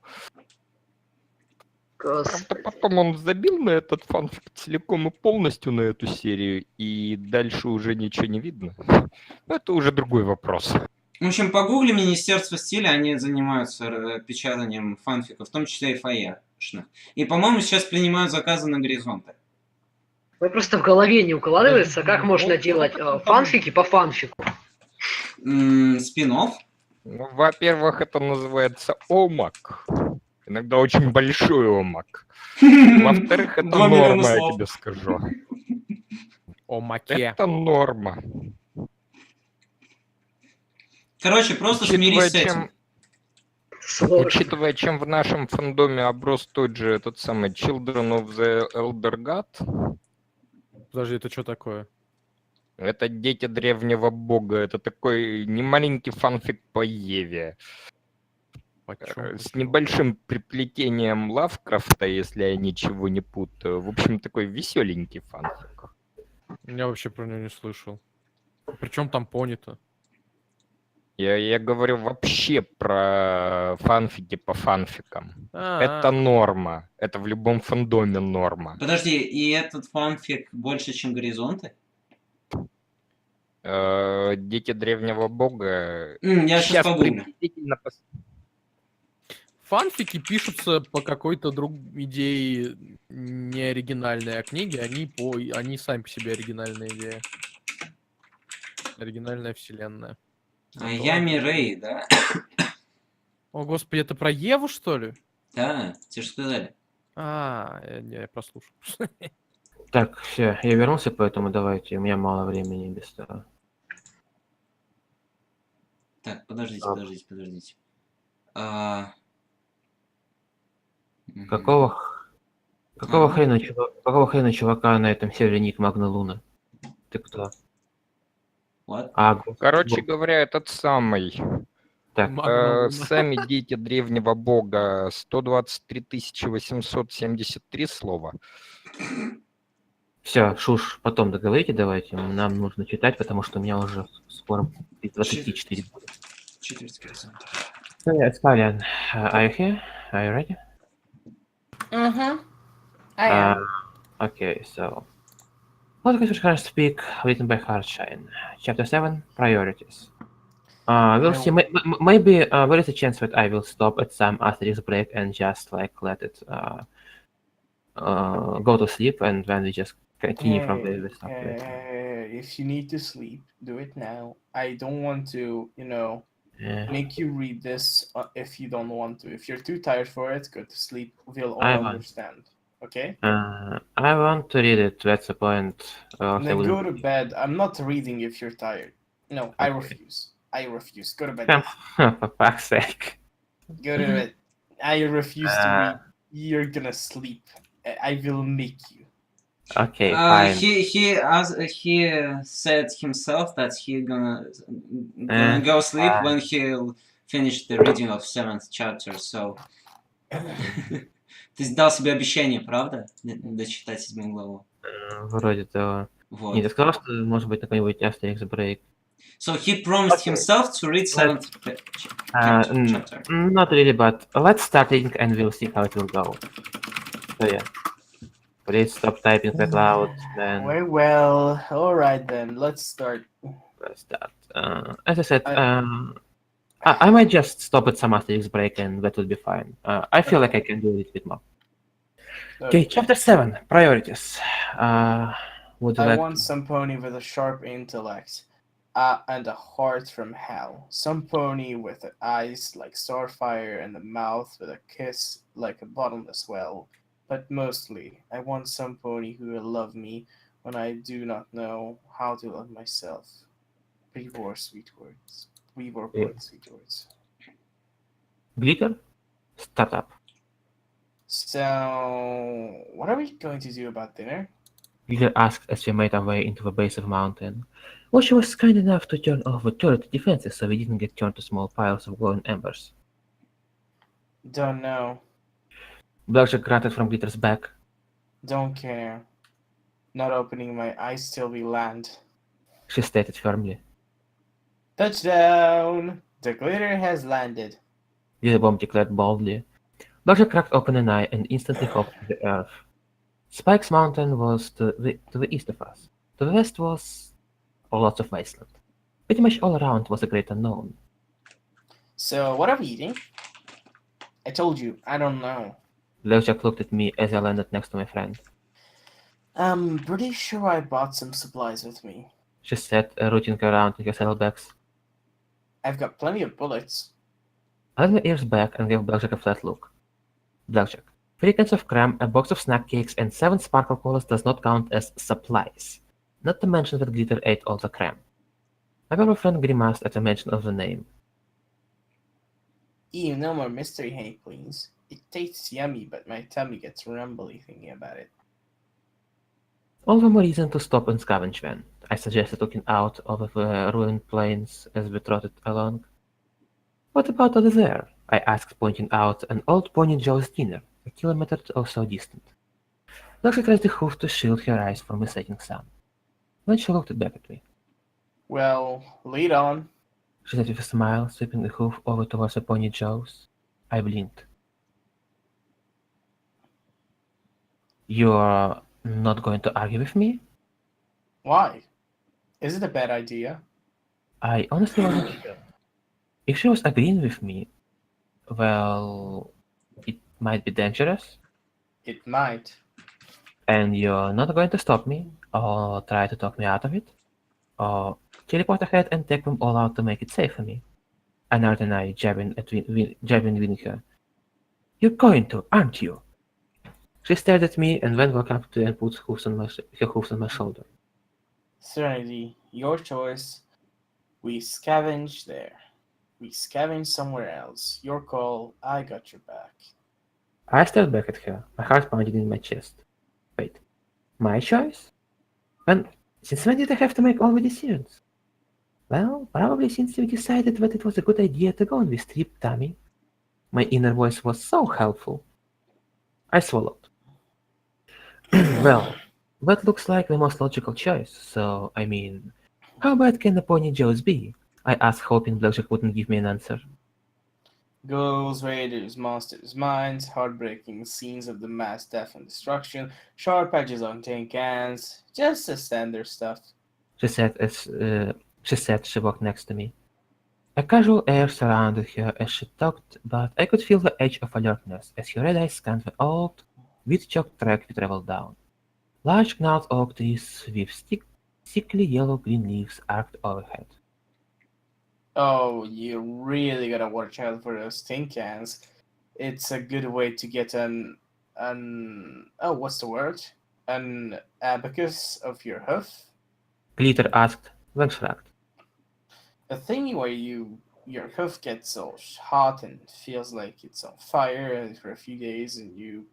Правда, потом он забил на этот фанфик целиком и полностью на эту серию, и дальше уже ничего не видно. Но это уже другой вопрос. В общем, погугли Министерство стиля, они занимаются печатанием фанфиков, в том числе и фаешных. И, по-моему, сейчас принимают заказы на горизонты. Вы просто в голове не укладывается, как можно делать фанфики по фанфику. Спин-офф? Ну, во-первых, это называется омак. Иногда очень большой омак. Во-вторых, это норма, я тебе скажу. Омаке. Это норма. Короче, просто смирись с этим. Учитывая, чем в нашем фандоме оброс тот же этот самый Children of the Elder God. Подожди, это что такое? Это дети древнего бога. Это такой немаленький фанфик по Еве. С небольшим приплетением Лавкрафта, если я ничего не путаю. В общем, такой веселенький фанфик. Я вообще про него не слышал. Причем там пони-то? Я говорю вообще про фанфики по фанфикам. Это А, норма. Это в любом фандоме норма. Подожди, и этот фанфик больше, чем горизонты? Дети древнего бога. Я сейчас Сейчас погуглю. приблизительно фанфики пишутся по какой-то идее не оригинальной, а книги, они сами по себе оригинальная идея. Оригинальная вселенная. А Зато Ями они- Рэй, да? О, господи, это про Еву, что ли? Да, тебе же сказали. Я прослушал. Так, все, я вернулся, поэтому давайте, у меня мало времени без того. Так, подождите, Так. подождите. А, мгм. Какого Ага. хрена чувака на этом сервере ник Магна Луна? Ты кто? What? Короче говоря, этот самый. Так, Магна Луна. Сами дети древнего бога 123 873 слова. все, шуш, потом договорите, давайте. Нам нужно читать, потому что у меня уже скоро 24 года. Четверть горизонта. So yeah, Stallion, are you here? Are you ready? I am. Okay, so what is current speak written by Hardshine? Chapter 7, Priorities. We'll see. Maybe there is a chance that I will stop at some asterisk break and just like let it go to sleep, and then we just continue from where we stopped. If you need to sleep, do it now. I don't want to, Yeah. make you read this if you don't want to. If you're too tired for it, go to sleep. We'll all I want. understand. Okay? I want to read it. That's the point. Else I Then go wouldn't. to bed. I'm not reading if you're tired. No, I Okay. refuse. I refuse. Go to bed. For fuck's sake. Go to bed. I refuse to Uh, read. You're gonna sleep. I will make you. Okay, fine. He said himself that he gonna go sleep fine. when he'll finish the reading of 7th chapter, so... Ты дал себе обещание, правда? Дочитать 7 главу. Вроде того. Вот. Не, ты сказал, что может быть на какой-нибудь asterisk break. So he promised Okay. himself to read 7th chapter. Not really, but let's start reading and we'll see how it will go. So yeah. Please stop typing that loud, then Well, alright then. Let's start. let's start. As I said, I might just stop at some asterisk break and that will be fine. I feel like I can do it a bit more. Okay, chapter 7, Priorities. Would you I like want some pony with a sharp intellect and a heart from hell. Some pony with eyes like starfire and a mouth with a kiss like a bottomless well. But mostly, I want some pony who will love me when I do not know how to love myself. Pre-war sweet words. Pre-war Yeah. sweet words. Glitter? Start up. So, what are we going to do about dinner? Glitter asked as we made our way into the base of the mountain. Well, she was kind enough to turn off the turret defenses so we didn't get turned to small piles of glowing embers. Don't know. Blackjack grunted from Glitter's back. Don't care. Not opening my eyes till we land. She stated firmly. Touchdown! The glitter has landed. Bomb declared boldly. Blackjack cracked open an eye and instantly hopped to the earth. Spike's Mountain was to the east of us. To the west was lots of wasteland. Pretty much all around was a great unknown. So, what are we eating? I told you, I don't know. Blackjack looked at me as I landed next to my friend. I'm pretty sure I bought some supplies with me. She said, rooting around in her saddlebags. I've got plenty of bullets. I let my ears back and gave Blackjack a flat look. Blackjack, 3 cans of cram, a box of snack cakes, and 7 sparkle colas does not count as supplies. Not to mention that Glitter ate all the cram. My purple friend grimaced at the mention of the name. Ew, no more mystery honey, please. It tastes yummy, but my tummy gets rumbly thinking about it. All the more reason to stop and scavenge then, I suggested, looking out over the ruined plains as we trotted along. What about over there? I asked, pointing out an old pony Joe's dinner, a kilometer or so distant. Blackjack raised the hoof to shield her eyes from the setting sun. Then she looked back at me. Well, lead on. she said with a smile, sweeping the hoof over towards her pony jaws. I blinked. You're not going to argue with me? Why? Is it a bad idea? I honestly wasn't sure. If she was agreeing with me, well, it might be dangerous. It might. And you're not going to stop me, or try to talk me out of it, or teleport ahead and take them all out to make it safe for me. I nodded and I jabbing with her. You're going to, aren't you? She stared at me and then walked up to and put her hoofs on my shoulder. Serenity, your choice. We scavenge there. We scavenge somewhere else. Your call. I got your back. I stared back at her, my heart pounding in my chest. Wait, my choice? Since when did I have to make all the decisions? Well, probably since we decided that it was a good idea to go on this trip, Tammy. My inner voice was so helpful. I swallowed. Well, that looks like the most logical choice, so, I mean, how bad can the Pony Joes be? I asked, hoping Blackjack wouldn't give me an answer. Ghouls, raiders, monsters, mines, heartbreaking scenes of the mass death and destruction, sharp edges on tin cans, just the standard stuff. She said as she walked next to me. A casual air surrounded her as she talked, but I could feel the edge of alertness as her red eyes scanned the old, wheat-chalked track we traveled down. Large gnarled oak trees with sickly yellow-green leaves arched overhead. Oh, you really gotta watch out for those tin cans. It's a good way to get an oh, what's the word? An abacus of your hoof. Glitter asked, then shrugged. A thing where your hoof gets all hot and feels like it's on fire for a few days, and you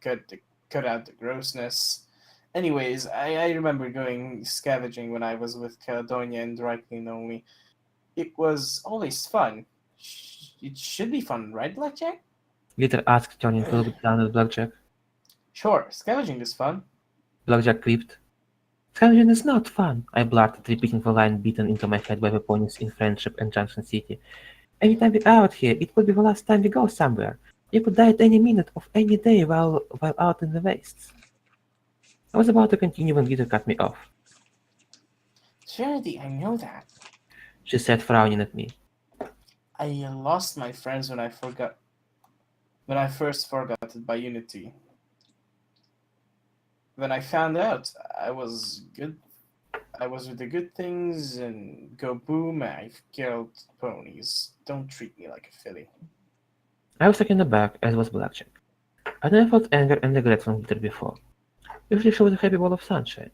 cut the, cut out the grossness. Anyways, I remember going scavenging when I was with Caledonia and Rightly Only. It was always fun. It should be fun, right, Blackjack? Glitter asked, turning to look down at Blackjack. Sure, scavenging is fun. Blackjack quipped. Scavenging is not fun, I blurted, repeating the line beaten into my head by the ponies in Friendship and Junction City. Every time we're out here, it could be the last time we go somewhere. You could die at any minute of any day while out in the wastes. I was about to continue when Glitter cut me off. Charity, I know that. She said, frowning at me. I lost my friends when I first forgot it by Unity. When I found out I was good, I was with the good things, and go boom, I've killed ponies. Don't treat me like a filly. I was taken aback, as was Blackjack. I never felt anger and regret from Glitter before. Usually she was a happy ball of sunshine.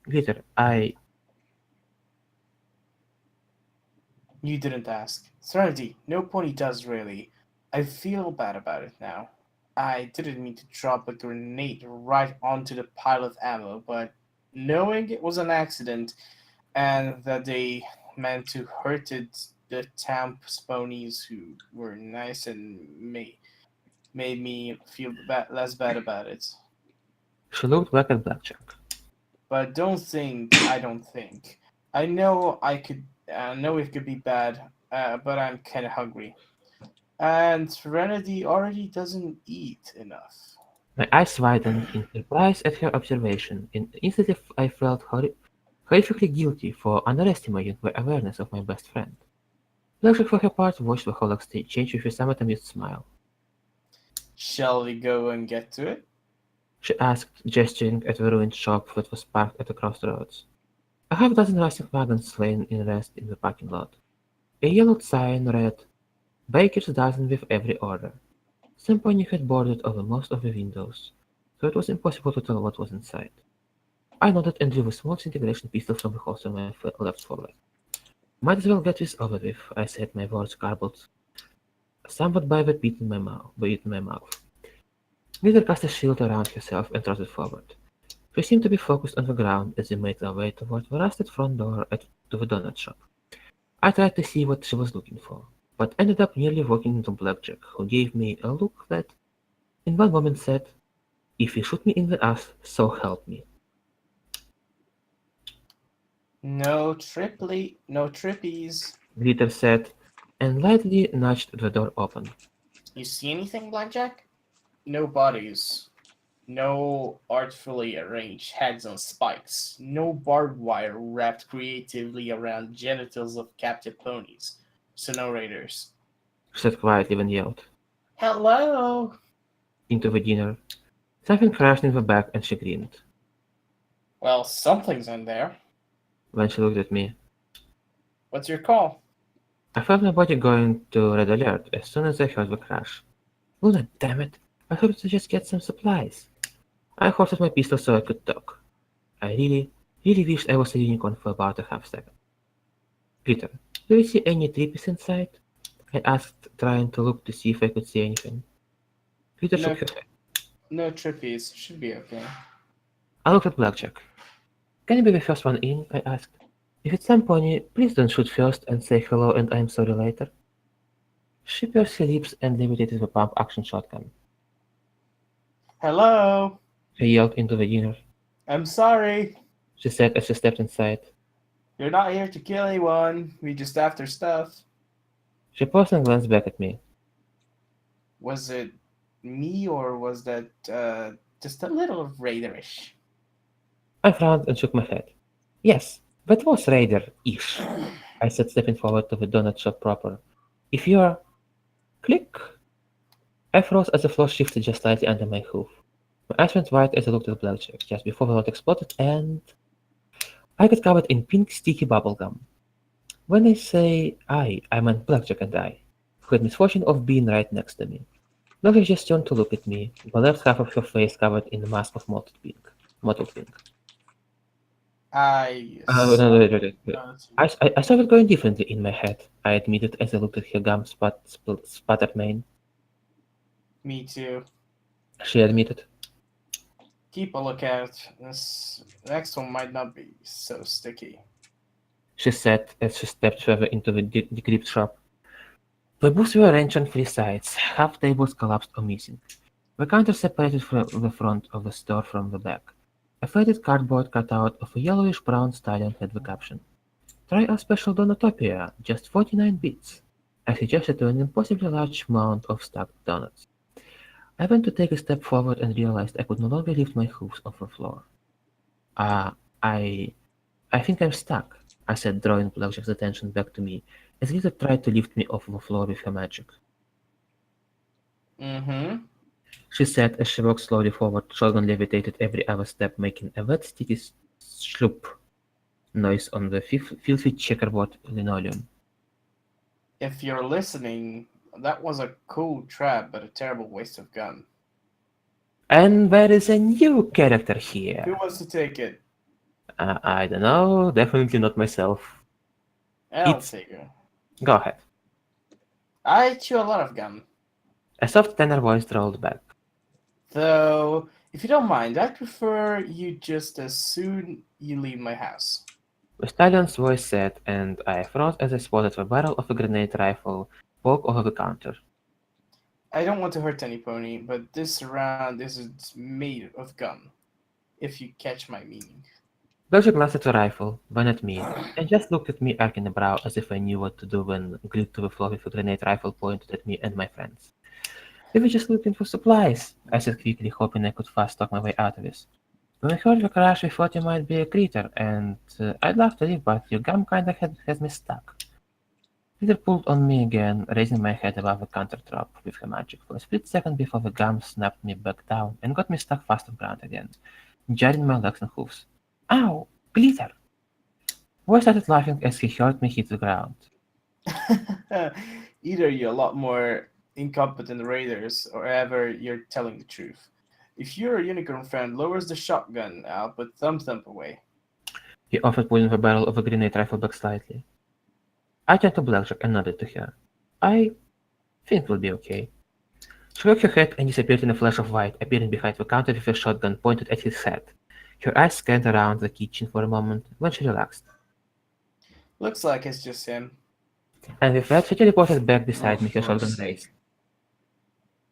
Glitter, You didn't ask. Serenity, no pony does really. I feel bad about it now. I didn't mean to drop a grenade right onto the pile of ammo, but knowing it was an accident and that they meant to hurted the Tamp's ponies who were nice and made me feel less bad about it. She looked back at Blackjack. But don't think I don't think. I know I know it could be bad, but I'm kind of hungry. And Serenity already doesn't eat enough. My eyes widened in surprise at her observation, and instantly I felt horrifically guilty for underestimating the awareness of my best friend. Blackjack, for her part, watched the whole exchange with a somewhat amused smile. Shall we go and get to it? She asked, gesturing at the ruined shop that was parked at the crossroads. A half-dozen rusting wagons lay in rest in the parking lot. A yellowed sign read, "Baker's dozen with every order." Some pony had boarded over most of the windows, so it was impossible to tell what was inside. I nodded and drew a small disintegration pistol from the holster on my left foreleg. "Might as well get this over with," I said, my words garbled somewhat by the beat in my mouth. Glitter cast a shield around herself and trotted forward. She seemed to be focused on the ground as we made our way toward the rusted front door to the donut shop. I tried to see what she was looking for, but ended up nearly walking into Blackjack, who gave me a look that, in one moment, said, "If you shoot me in the ass, so help me." No trippies. Glitter said, and lightly nudged the door open. You see anything, Blackjack? No bodies. No artfully arranged heads on spikes. No barbed wire wrapped creatively around genitals of captive ponies. So no raiders. She said quietly when yelled. Hello? Into the dinner. Something crashed in the back and she grinned. Well, something's in there. When she looked at me, What's your call? I felt my body going to red alert as soon as I heard the crash. Luna, damn it! I thought to just get some supplies. I holstered my pistol so I could talk. I really wished I was a unicorn for about a half second. Peter, do you see any trippies inside? I asked, trying to look to see if I could see anything. Peter No, shook her head. no trippies. Should be okay. I looked at Blackjack. Can you be the first one in? I asked. If it's some pony, please don't shoot first and say hello and I'm sorry later. She pursed her lips and levitated the pump action shotgun. Hello? She yelled into the dinner. I'm sorry. She said as she stepped inside. You're not here to kill anyone. We just after stuff. She paused and glanced back at me. Was it me or was that just a little raiderish? I frowned and shook my head. Yes, that was Raider-ish, I said, stepping forward to the donut shop proper. If you're... Click! I froze as the floor shifted just slightly under my hoof. My eyes went wide as I looked at Blackjack just before the note exploded and... I got covered in pink sticky bubblegum. When I say I meant Blackjack and I, who had misfortune of being right next to me. Blackjack just turned to look at me, the left half of her face covered in a mask of mottled pink. I. No, wait. I saw it going differently in my head, I admitted as I looked at her gum spattered mane. Me too. She admitted. Keep a lookout. This next one might not be so sticky. She said as she stepped further into the decrepit shop. The booths were arranged on three sides, half tables collapsed or missing. The counter separated the front of the store from the back. A faded cardboard cutout of a yellowish-brown stallion had the caption, "Try our special Donutopia, just 49 bits." I suggested to an impossibly large mound of stacked donuts. I went to take a step forward and realized I could no longer lift my hoofs off the floor. I think I'm stuck, I said, drawing Blackjack's attention back to me, as Lisa tried to lift me off the floor with her magic. Mm-hmm. She said as she walked slowly forward, shotgun levitated every other step, making a wet, sticky sloop noise on the filthy checkerboard linoleum. If you're listening, that was a cool trap, but a terrible waste of gun. And there is a new character here. Who wants to take it? I don't know, definitely not myself. I'll take it. Go ahead. I chew a lot of gum. A soft tenor voice rolled back. Though, if you don't mind, I prefer you just as soon you leave my house. The stallion's voice said, and I froze as I spotted the barrel of a grenade rifle poke over the counter. I don't want to hurt any pony, but this round isn't made of gum. If you catch my meaning. Blackjack glanced at the rifle, then at me, and just looked at me arcing a brow as if I knew what to do when glued to the floor with a grenade rifle pointed at me and my friends. "We were just looking for supplies," I said quickly, hoping I could fast talk my way out of this. "When I heard the crash, we thought you might be a critter, and I'd love to leave, but your gum kinda has me stuck." Peter pulled on me again, raising my head above the counter drop with her magic for a split second before the gum snapped me back down and got me stuck fast on the ground again, jarring my legs and hoofs. "Ow! Glitter!" Boy started laughing as he heard me hit the ground. Either you're a lot more incompetent raiders, or ever you're telling the truth. If your unicorn friend lowers the shotgun, I'll put Thump away. He offered, pulling the barrel of a grenade rifle back slightly. I turned to Blackjack and nodded to her. "I think we'll be okay." She shook her head and disappeared in a flash of white, appearing behind the counter with a shotgun pointed at his head. Her eyes scanned around the kitchen for a moment, then she relaxed. Looks like it's just him. And with that, she teleported back beside me, her shotgun raised.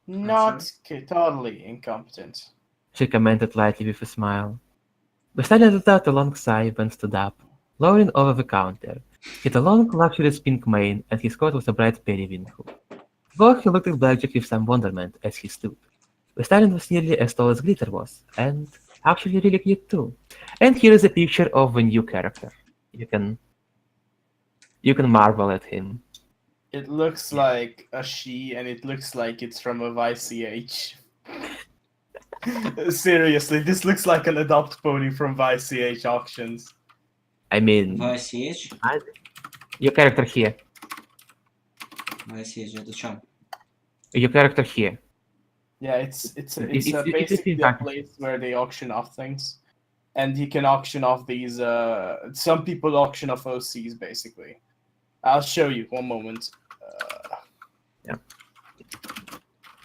Not totally incompetent. She commented lightly with a smile. The stallion let out a long sigh, then stood up, lowering over the counter, He had a long, luxurious pink mane, and his coat was a bright periwinkle. Though he looked at Blackjack with some wonderment as he stood. The stallion was nearly as tall as Glitter was, and actually really cute too. And here is a picture of a new character. You can marvel at him. It looks Yeah. like a she, and it looks like it's from a YCH. Seriously, this looks like an adopt pony from YCH auctions. I mean, VCH? your character here. VCH это чё? Your character here. Yeah, it's It's basically a important. place where they auction off things, and you can auction off these. Some people auction off OCs basically. I'll show you one moment.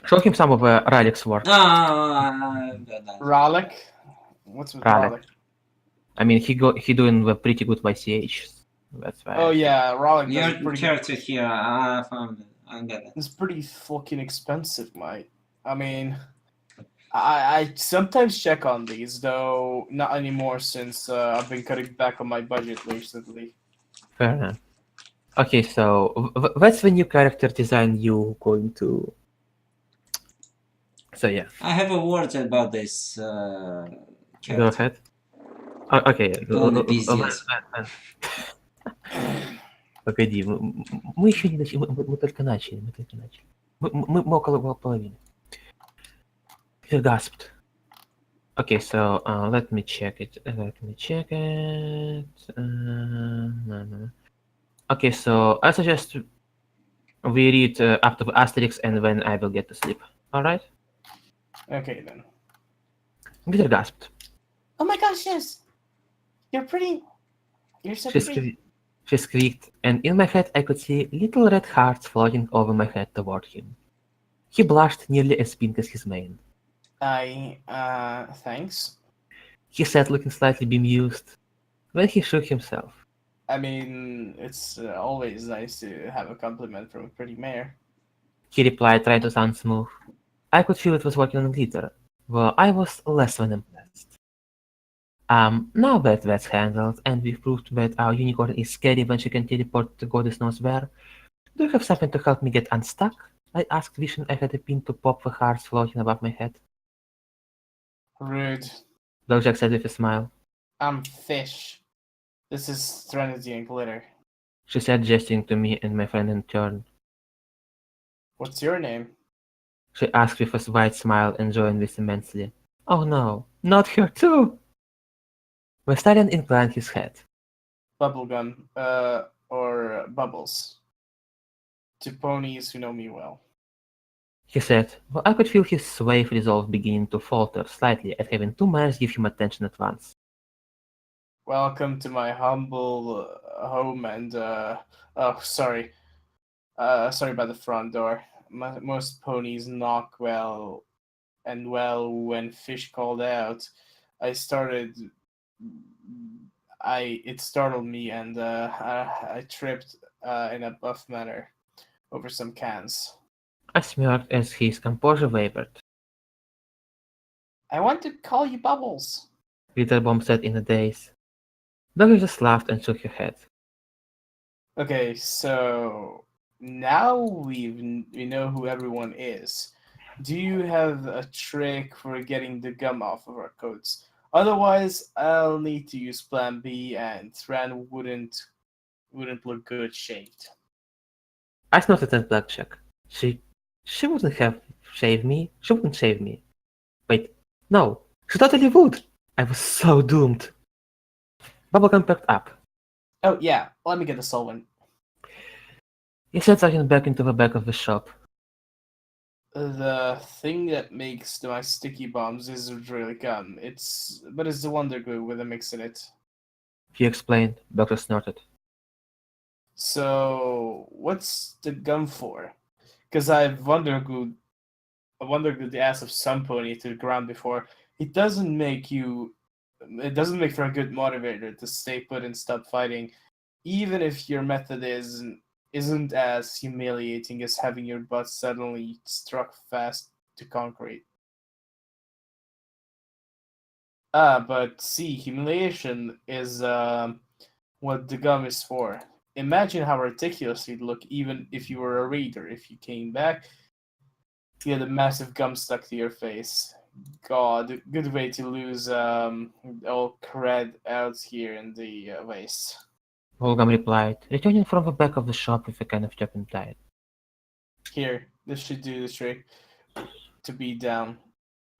Show him some of Ralik's work. Да. Ralik, what's with Ralik. Ralik? I mean, he doing the pretty good YCH. That's why. Oh yeah, Ralik does Your a pretty. character here, I found it. I got it. It's pretty fucking expensive, mate. I mean, I sometimes check on these, though not anymore since I've been cutting back on my budget recently. Fair enough. Okay, so that's the new character design you going to. So yeah, I have a word about this go character. ahead. Окей. Полный пиздец. Погоди, мы еще не начали, мы только начали, Мы около половины. He gasped. Okay, so let me check it. No. Okay, so I suggest we read up to Asterix and then I will get to sleep. Alright? Okay then. Glitter gasped. Oh my gosh, yes! You're pretty. You're so pretty. She squeaked, and in my head I could see little red hearts floating over my head toward him. He blushed nearly as pink as his mane. Thanks. He said, looking slightly bemused. Then he shook himself. I mean, it's always nice to have a compliment from a pretty mare. He replied, trying to sound smooth. I could feel it was working on Glitter, though I was less than impressed. Now that that's handled, and we've proved that our unicorn is scary when she can teleport to goddess knows where, do you have something to help me get unstuck? I asked, wishing I had a pin to pop the hearts floating above my head. Rude. Blackjack said with a smile. I'm Fish. This is Threnody and Glitter. She said, gesturing to me and my friend in turn. What's your name? She asked with a wide smile, enjoying this immensely. Oh no, not her too! The stallion inclined his head. Bubblegum, or Bubbles. To ponies who know me well. He said, well, I could feel his suave resolve beginning to falter slightly at having two mares give him attention at once. Welcome to my humble home and, oh, sorry. Sorry about the front door. Most ponies knock well when Fish called out. It startled me and I tripped in a buff manner over some cans. I smirked as his composure wavered. I want to call you Bubbles. Glitterbomb said in a daze. Doggy just laughed and shook her head. Okay, so now we know who everyone is. Do you have a trick for getting the gum off of our coats? Otherwise, I'll need to use Plan B, and Thran wouldn't look good shaved. I snorted at Blackjack. She wouldn't have shaved me. She wouldn't shave me. Wait, no, she totally would. I was so doomed. Bubblegum perked up. Oh yeah, let me get the solvent. He said, talking back into the back of the shop. The thing that makes my sticky bombs isn't really gum. But it's the Wonder Glue with a mix in it. He explained. Doctor snorted. So what's the gum for? Because I've Wonder Glued the ass of some pony to the ground before. It doesn't make for a good motivator to stay put and stop fighting, even if your method isn't as humiliating as having your butt suddenly struck fast to concrete. But see, humiliation is what the gum is for. Imagine how ridiculous you'd look even if you were a reader. If you came back, you had a massive gum stuck to your face. God, good way to lose all cred out here in the waste. Bubblegum replied, returning from the back of the shop with a can of turpentine. Here, this should do the trick to be down.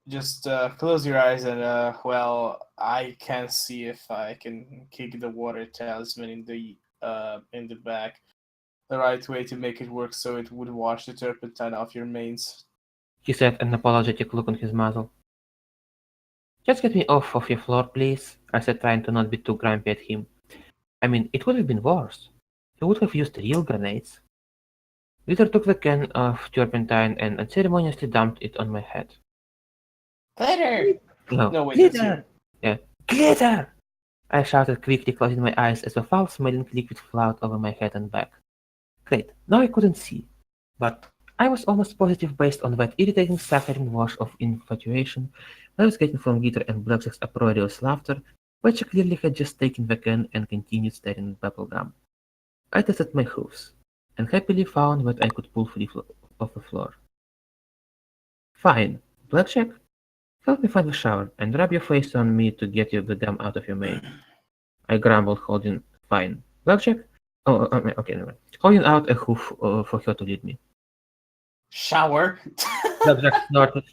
Just close your eyes and well, I can see if I can kick the water talisman in the back. The right way to make it work so it would wash the turpentine off your mains. He said, an apologetic look on his muzzle. Just get me off of your floor, please, I said, trying to not be too grumpy at him. I mean, it would have been worse. He would have used real grenades. Glitter took the can of turpentine and unceremoniously dumped it on my head. Glitter! No, No, wait, that's you. glitter! Yeah, glitter! I shouted, quickly closing my eyes as the foul-smelling liquid flowed over my head and back. Great, now I couldn't see. But I was almost positive based on that irritating saccharine wash of infatuation I was getting from Glitter and Blackjack's uproarious laughter, which clearly had just taken the can and continued staring at bubblegum. I tested my hooves, and happily found that I could pull free off the floor. Fine, Blackjack, help me find the shower, and rub your face on me to get you the gum out of your mane. I grumbled, holding fine. Blackjack? Okay, never mind. Holding out a hoof for her to lead me. Shower? Blackjack snorted,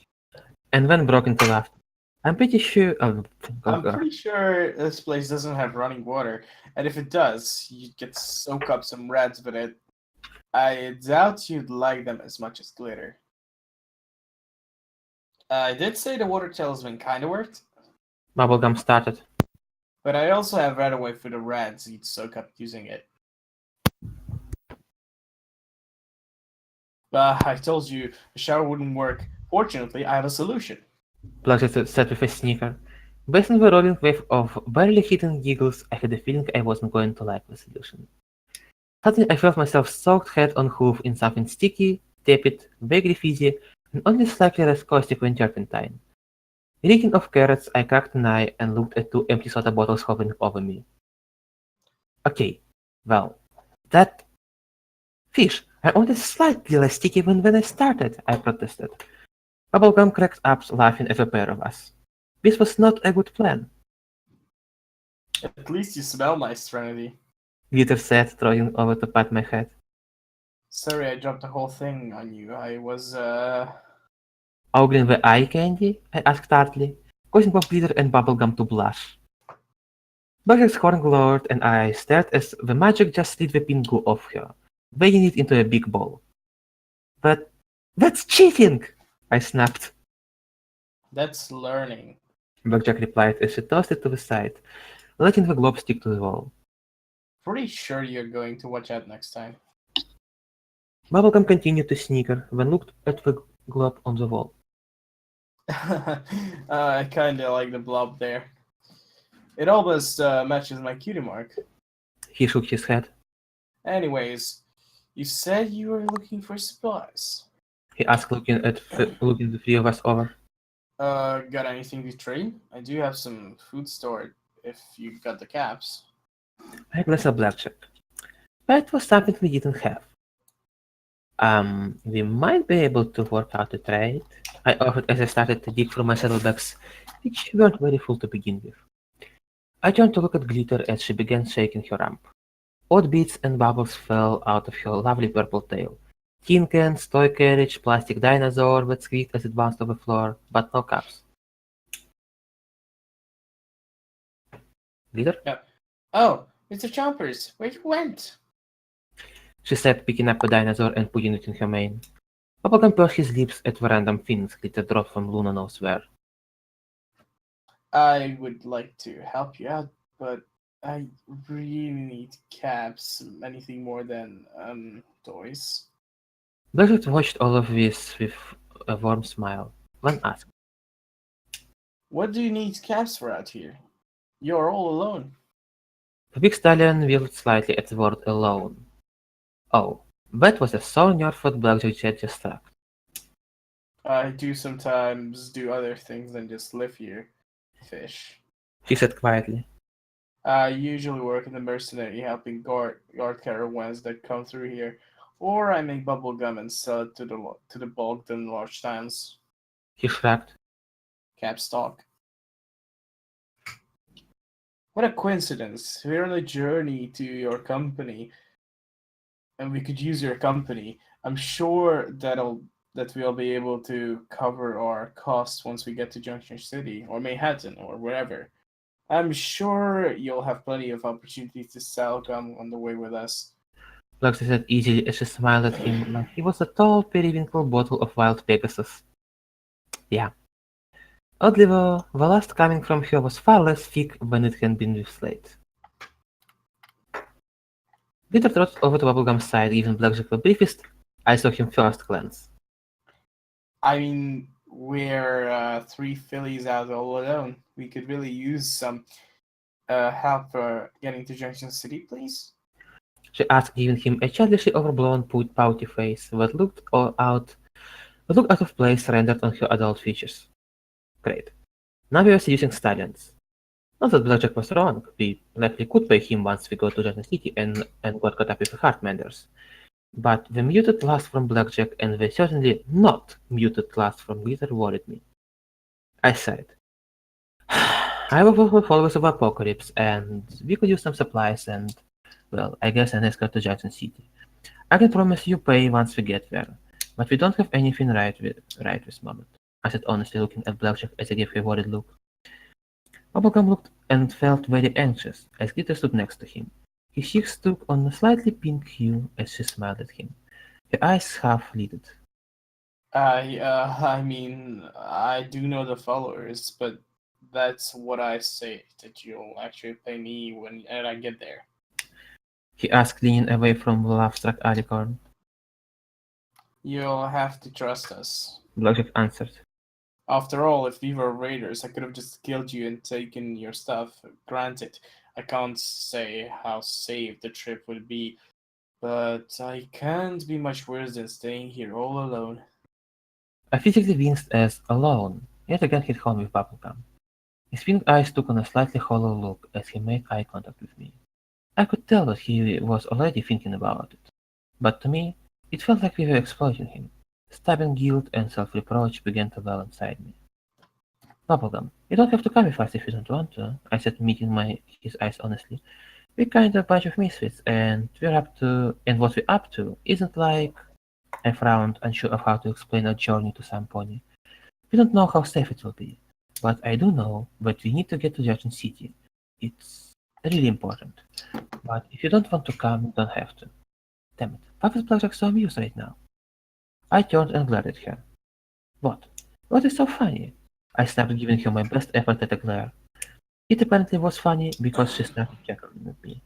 and then broke into laughter. I'm pretty sure. I'm pretty sure this place doesn't have running water, and if it does, you'd get soak up some rats with it. I doubt you'd like them as much as glitter. I did say the water talisman kinda worked, Bubblegum started. but I also have right away for the rats you'd soak up using it. I told you the shower wouldn't work. Fortunately, I have a solution. Blackjack said with a snicker. Based on the rolling wave of barely hidden giggles, I had a feeling I wasn't going to like the solution. Suddenly, I felt myself soaked head on hoof in something sticky, tepid, vaguely fizzy, and only slightly less caustic than turpentine. Reeking of carrots, I cracked an eye and looked at 2 empty soda bottles hovering over me. Okay, well, that fish are only slightly less sticky than when I started, I protested. Bubblegum cracked up, laughing at the pair of us. This was not a good plan, At least you smell nice, Trinity. Glitter said, throwing over to pat my head. Sorry I dropped the whole thing on you. I was, Ogling the eye candy? I asked tartly, causing both Glitter and Bubblegum to blush. Blackjack's horn glowed and I stared as the magic just slid the pink goo off her, weighing it into a big ball. That's cheating! I snapped. That's learning. Blackjack replied as she tossed it to the side, letting the globe stick to the wall. Pretty sure you're going to watch out next time. Bubblegum continued to snicker, then looked at the globe on the wall. I kinda like the blob there. It almost matches my cutie mark. He shook his head. Anyways, you said you were looking for supplies. He asked, looking the 3 of us over. Got anything to trade? I do have some food stored if you got the caps. I glanced at Blackjack. That was something we didn't have. We might be able to work out a trade, I offered as I started to dig through my saddlebags, which weren't very full to begin with. I turned to look at Glitter as she began shaking her rump. Odd bits and bubbles fell out of her lovely purple tail. Tin cans, toy carriage, plastic dinosaur that squeaked as it bounced off the floor, but no cups. Glitter? Oh, Mr. Chompers, where you went? She said, picking up a dinosaur and putting it in her mane. Bubblegum pursed his lips at the random things Glitter dropped from Luna knows where. I would like to help you out, but I really need caps. Anything more than toys. Blackjack watched all of this with a warm smile, then asked, What do you need caps for out here? You're all alone. The big stallion wheeled slightly at the word alone. Oh, that was a sore nerve that Blackjack had just struck. I do sometimes do other things than just live here. Fish. She said quietly. I usually work in the mercenary, helping guard caravans that come through here, or I make bubble gum and sell it to the bulk in large towns. He shrugged. Cap stock. What a coincidence! We're on a journey to your company, and we could use your company. I'm sure that we'll be able to cover our costs once we get to Junction City or Manhattan or wherever. I'm sure you'll have plenty of opportunities to sell gum on the way with us. Luxy said easily as she smiled at him like he was a tall periwinkle bottle of wild Pegasus. Yeah. Oddly though, the last coming from her was far less thick than it had been with Slate. Peter trotted over to Bubblegum's side, giving Blackjack the briefest I saw him first glance. I mean, we're three fillies out all alone. We could really use some help getting to Junction City, please. She asked, giving him a childishly overblown pouty face that looked out of place rendered on her adult features. Great. Now we were seducing stallions. Not that Blackjack was wrong, we likely could pay him once we got to Junction City and got caught up with the Heartmenders. But the muted lust from Blackjack and the certainly not muted lust from Glitter worried me. I sighed. I work with followers of Apocalypse, and we could use some supplies and, well, I guess an escort to Jackson City. I can promise you pay once we get there, but we don't have anything right this moment. I said honestly, looking at Blackjack as I gave her a worried look. Bubblegum looked and felt very anxious as Glitter stood next to him. His cheeks took on a slightly pink hue as she smiled at him. Her eyes half lidded. I mean, I do know the followers, but that's what I say, that you'll actually pay me when I get there. He asked, leaning away from the love-struck alicorn. You'll have to trust us. Blackjack answered. After all, if we were raiders, I could have just killed you and taken your stuff. Granted, I can't say how safe the trip would be, but I can't be much worse than staying here all alone. I physically winced as alone, yet again hit home with Bubblegum. His pink eyes took on a slightly hollow look as he made eye contact with me. I could tell that he was already thinking about it, but to me, it felt like we were exploiting him. Stabbing guilt and self-reproach began to well inside me. Bubblegum, you don't have to come with us if you don't want to, I said, meeting his eyes honestly. We're kind of a bunch of misfits, and what we're up to isn't like... I frowned, unsure of how to explain our journey to some pony. We don't know how safe it will be, but I do know that we need to get to Junction City. It's really important. But if you don't want to come, you don't have to. Damn it, why is Blackjack so amused right now? I turned and glared at her. What? What is so funny? I snapped, giving her my best effort at a glare. It apparently was funny because she started chuckling at me.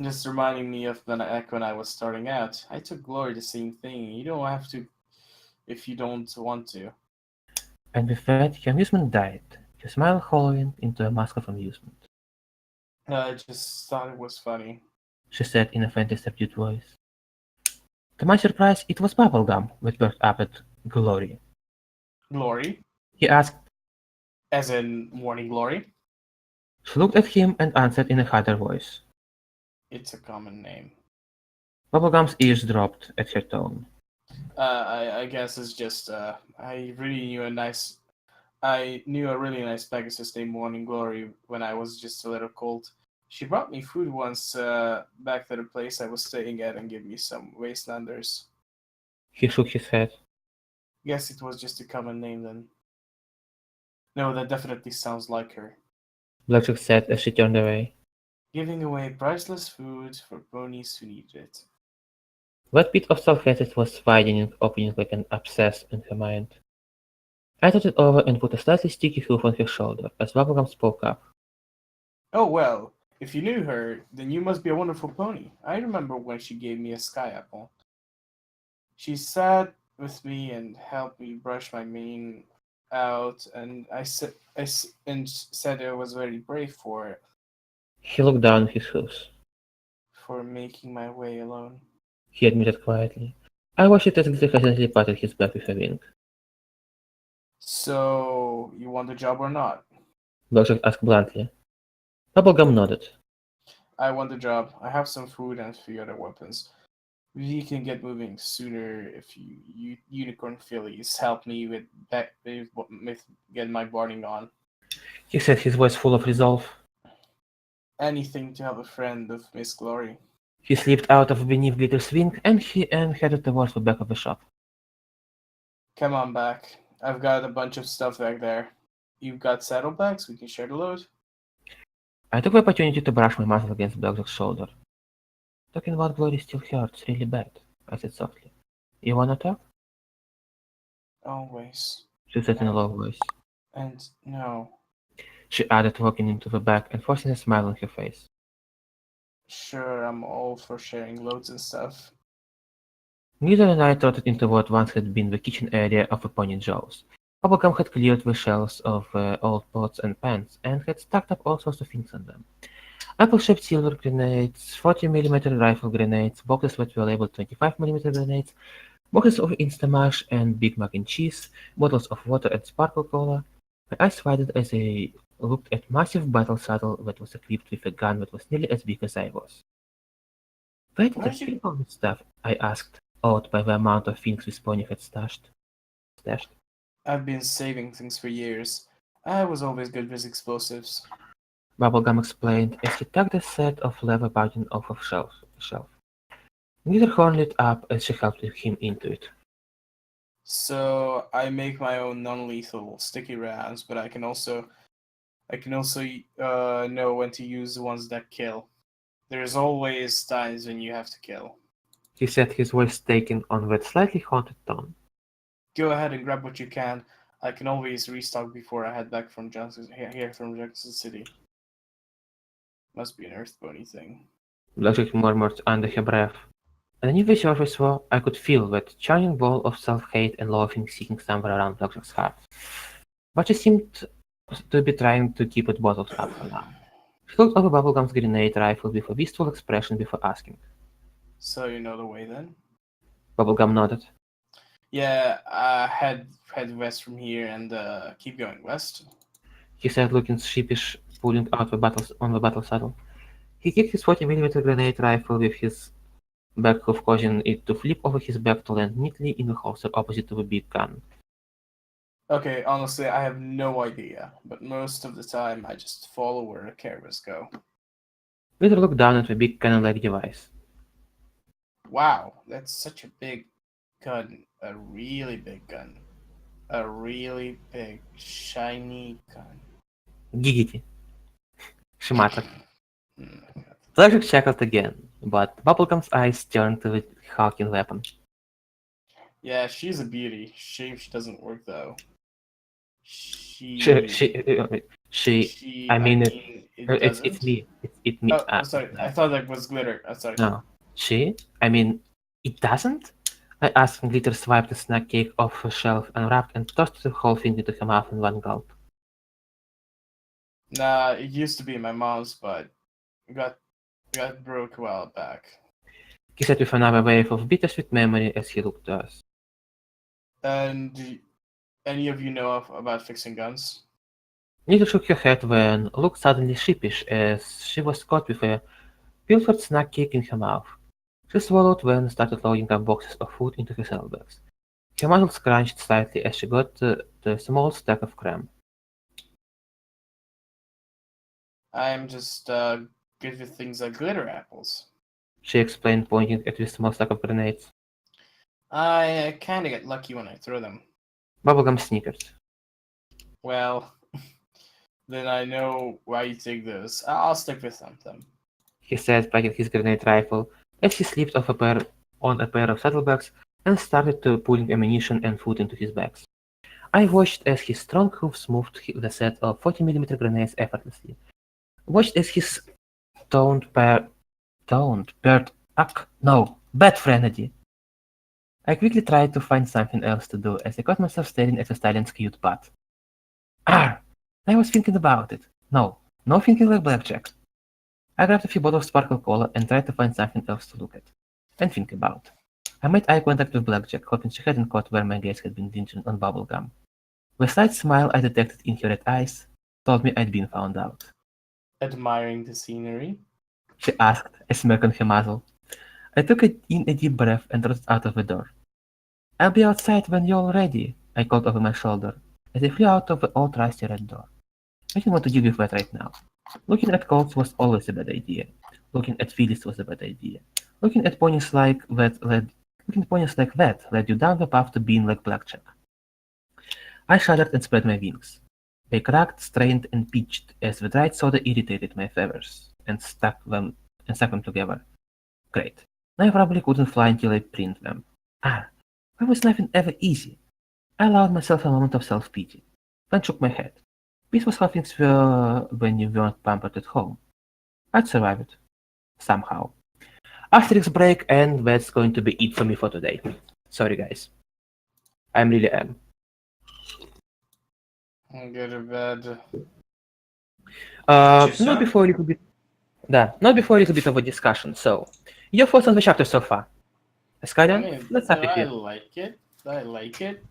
Just reminding me of when I was starting out. I took Glory the same thing. You don't have to if you don't want to. And with that, her amusement died, her smile hollowing into a mask of amusement. I just thought it was funny. She said in a faintly subdued voice. To my surprise, it was Bubblegum that perked up at Glory. Glory? He asked. As in Morning Glory? She looked at him and answered in a harder voice. It's a common name. Bubblegum's ears dropped at her tone. I guess it's just I knew a really nice Pegasus named Morning Glory when I was just a little colt. She brought me food once back to the place I was staying at and gave me some wastelanders. He shook his head. Guess it was just a common name then. No, that definitely sounds like her. Blackjack said as she turned away. Giving away priceless food for ponies who need it. That bit of self-hatred was widening, opening like an abscess in her mind. I thought it over and put a slightly sticky hoof on her shoulder as Bubblegum spoke up. Oh well, if you knew her, then you must be a wonderful pony. I remember when she gave me a sky apple. She sat with me and helped me brush my mane out, and said I was very brave for it. He looked down at his hoofs. For making my way alone. He admitted quietly. I watched it as Glitter hesitantly patted his back with a wing. So, you want the job or not? Blackjack asked bluntly. Bubblegum nodded. I want the job. I have some food and a few other weapons. We can get moving sooner if you unicorn fillies help me with that with get my boarding on. He said, his voice full of resolve. Anything to help a friend of Miss Glory. He slipped out of beneath Glitter's wing and headed towards the back of the shop. Come on back. I've got a bunch of stuff back there. You've got saddlebags? We can share the load. I took the opportunity to brush my muzzle against Blackjack's shoulder. Talking about Glory still hurts really bad, I said softly. You wanna talk? Always. She said in a low voice. And no. She added, walking into the back and forcing a smile on her face. Sure, I'm all for sharing loads and stuff. Neither and I trotted into what once had been the kitchen area of a Pony Joe's. Bubblegum had cleared the shelves of old pots and pans and had stacked up all sorts of things on them. Apple-shaped silver grenades, 40mm rifle grenades, boxes that were labeled 25mm grenades, boxes of Instamash and Big Mac and cheese, bottles of water and sparkle cola. My eyes widened as I looked at massive battle saddle that was equipped with a gun that was nearly as big as I was. Where did Where I did you- keep all this stuff? I asked, awed by the amount of things this pony had stashed. I've been saving things for years. I was always good with explosives. Bubblegum explained as he tugged a set of leather button off of shelf. Neither horn lit up as she helped him into it. So I make my own non-lethal sticky rounds, but I can also know when to use the ones that kill. There's always times when you have to kill. He said, his voice taking on that slightly haunted tone. Go ahead and grab what you can. I can always restock before I head back from Johnson City. Must be an Earth Pony thing. Blackjack murmured under her breath. Underneath the surface though, I could feel that churning ball of self-hate and loathing seeking somewhere around Blackjack's heart. But she seemed to be trying to keep it bottled up for now. She looked over Bubblegum's grenade rifle with a wistful expression before asking. So you know the way then? Bubblegum nodded. Yeah, head west from here and keep going west. He said, looking sheepish, pulling out the battle saddle. He kicked his 40mm grenade rifle with his back hoof, causing it to flip over his back to land neatly in the holster opposite to the big gun. Okay, honestly, I have no idea, but most of the time I just follow where the cameras go. Peter looked down at the big cannon-like device. Wow, that's such a big gun. A really big gun. A really big, shiny gun. Giggity. She muttered. Hmm. Blackjack chuckled again, but Bubblegum's eyes turned to the hulking weapon. Yeah, she's a beauty. Shame she doesn't work though. She, I mean, it it's doesn't. me. It's me. Oh, sorry. I thought that was glitter. I'm sorry. No. She? I mean, it doesn't? I asked when Glitter swiped a snack cake off her shelf, unwrapped, and tossed the whole thing into her mouth in one gulp. Nah, it used to be my mom's, but got broke a while back. He said with another wave of bittersweet memory as he looked to us. And do any of you know about fixing guns? Glitter shook her head when looked suddenly sheepish as she was caught with a pilfered snack cake in her mouth. She swallowed when started loading up boxes of food into her saddlebags. Her muscles crunched slightly as she got the small stack of crumb. I'm just good with things like glitter apples. She explained, pointing at the small stack of grenades. I kind of get lucky when I throw them. Bubblegum snickered. Well, then I know why you take those. I'll stick with them. He said, packing his grenade rifle as he slipped off on a pair of saddlebags and started to pulling ammunition and food into his bags. I watched as his strong hoofs moved the set of 40mm grenades effortlessly. Watched as his bad frenzy. I quickly tried to find something else to do as I caught myself staring at the stallion's cute butt. Arr! I was thinking about it. No thinking like Blackjack. I grabbed a few bottles of sparkle cola and tried to find something else to look at and think about. I made eye contact with Blackjack, hoping she hadn't caught where my gaze had been lingering on Bubblegum. The slight smile I detected in her red eyes told me I'd been found out. admiring the scenery. She asked, a smirk on her muzzle. I took in a deep breath and trotted out of the door. I'll be outside when you're all ready, I called over my shoulder, as I flew out of the old rusty red door. I didn't want to deal with that right now. Looking at colts was always a bad idea. Looking at fillies was a bad idea. Looking at ponies like that led you down the path to being like blackjack. I shuddered and spread my wings. They cracked, strained, and pitched as the dried soda irritated my feathers and stuck them together. Great. Now I probably couldn't fly until I print them. Why was nothing ever easy? I allowed myself a moment of self-pity, then shook my head. This was how things were when you weren't pampered at home. I'd survive it. Somehow. Asterix break, and that's going to be it for me for today. Sorry guys. I really am. I'll go to bed. Not before a little bit of a discussion. So, your thoughts on the chapter so far? Skyden, let's start with I you. like it.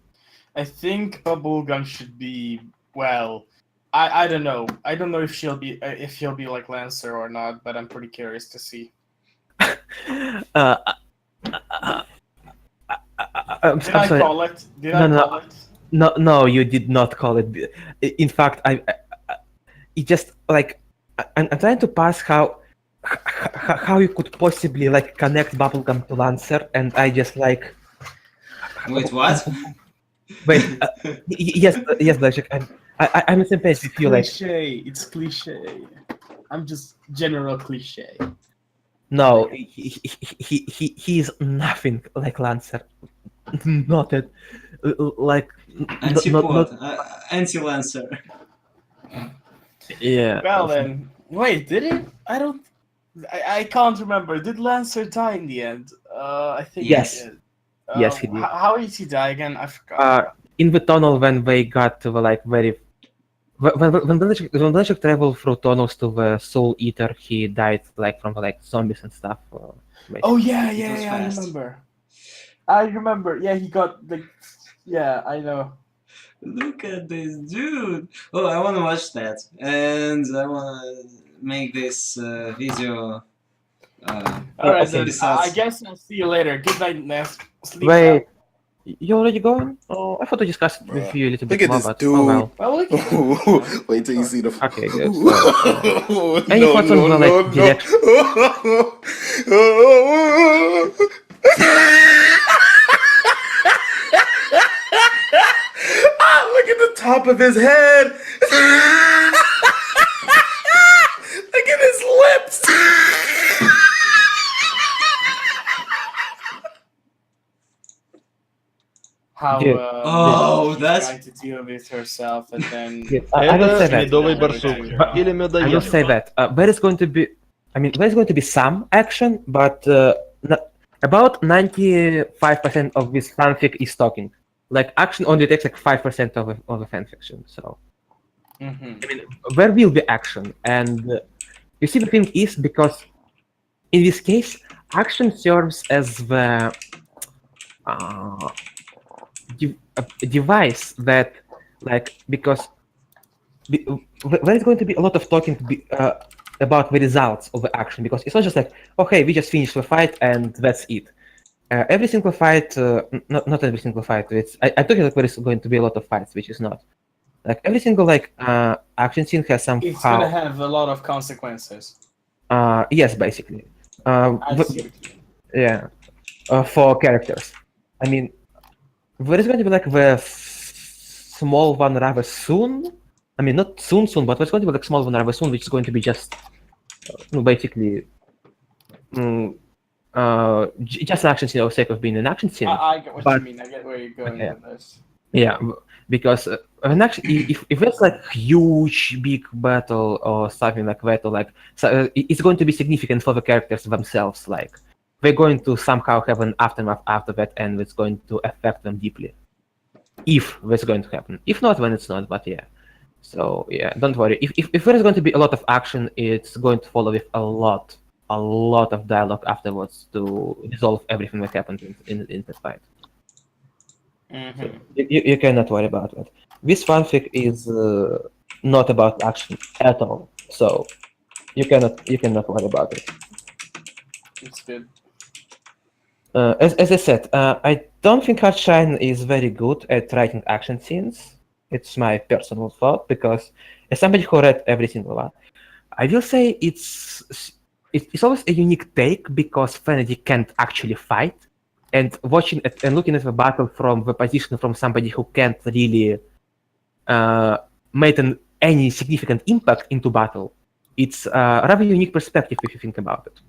I think Bubblegum should be, well, I don't know. I don't know if he'll be like Lancer or not, but I'm pretty curious to see. I'm Did I sorry. call it? Did I call it? No, you did not call it. In fact, it just like I'm trying to pass how you could possibly like connect Bubblegum to Lancer, and I just like. Wait, what? Wait, yes, Blackjack. I'm the same page with you. Like, Cliche. It's cliche. I'm just general cliche. no, he is nothing like Lancer. Not that, like, Anti-Lancer. Yeah. Well then, wait, did it? I can't remember. Did Lancer die in the end? I think Yes. he did. Yes, he did. How did he die again? I forgot. In the tunnel when they got to the like very. When Blackjack traveled through tunnels to the Soul Eater, he died like from like zombies and stuff. Oh yeah, It was fast. I remember. Yeah, he got like. Yeah, I know. Look at this dude. Oh, I want to watch that, and I want to make this video. Alright, okay. then. I guess I'll see you later. Good night, Ness. Sleep Wait, you already going? Oh, I thought to discuss it with you a little Look bit at more, this but dude. oh well. well. Well, look. Wait till you see the. Okay, good. No, Any thoughts on the like direction? Look at the top of his head. Look at his lips. How Oh, that's- trying to deal with herself and then Yes, I will say Это that. медовый барсук или I will медоед. say that. There is going to be, some action, but about 95% of this fanfic is talking. Like action only takes like 5% of the fanfiction. So Mhm. I mean, there will be action, and you see the thing is because in this case, action serves as the a device that like because there is going to be a lot of talking about the results of the action, because it's not just like, okay, we just finished the fight and that's it. Every single fight, not every single fight. I told you like there is going to be a lot of fights, which is not. Like every single like action scene has somehow. It's gonna have a lot of consequences. Yes, basically. I see. Yeah, for characters. I mean, there is going to be like the small one rather soon. I mean, not soon, but there's going to be like small one rather soon, which is going to be just basically just an action scene for the sake of being an action scene. I get what But- you mean. I get where you're going Okay. with this. Yeah, because an action, if it's like huge big battle or something like that, or like it's going to be significant for the characters themselves. Like they're going to somehow have an aftermath after that, and it's going to affect them deeply. If that's going to happen. If not, then it's not. But yeah. So yeah, don't worry. If there is going to be a lot of action, it's going to follow with a lot of dialogue afterwards to resolve everything that happened in the fight. Mhm. You cannot worry about that. This fanfic is not about action at all. So you cannot worry about it. It's good. As I said, I don't think Hardshine is very good at writing action scenes. It's my personal thought because as somebody who read every single one, I will say it's always a unique take because Fantasy can't actually fight, and watching it and looking at the battle from the position from somebody who can't really make any significant impact into battle, it's a rather unique perspective if you think about it.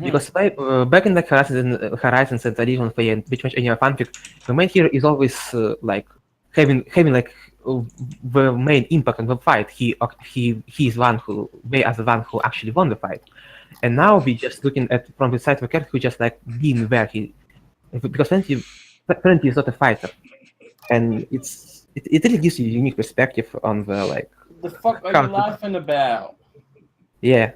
Because back in like Horizons and Original Fate and pretty much any other fanfic, the main hero is always like having like the main impact on the fight. He is one who they are the one who actually won the fight, and now we just looking at from the side of the character who just like being where he, because Fenty is not a fighter, and it really gives you a unique perspective on the like. The fuck are how you to- laughing about? Yeah.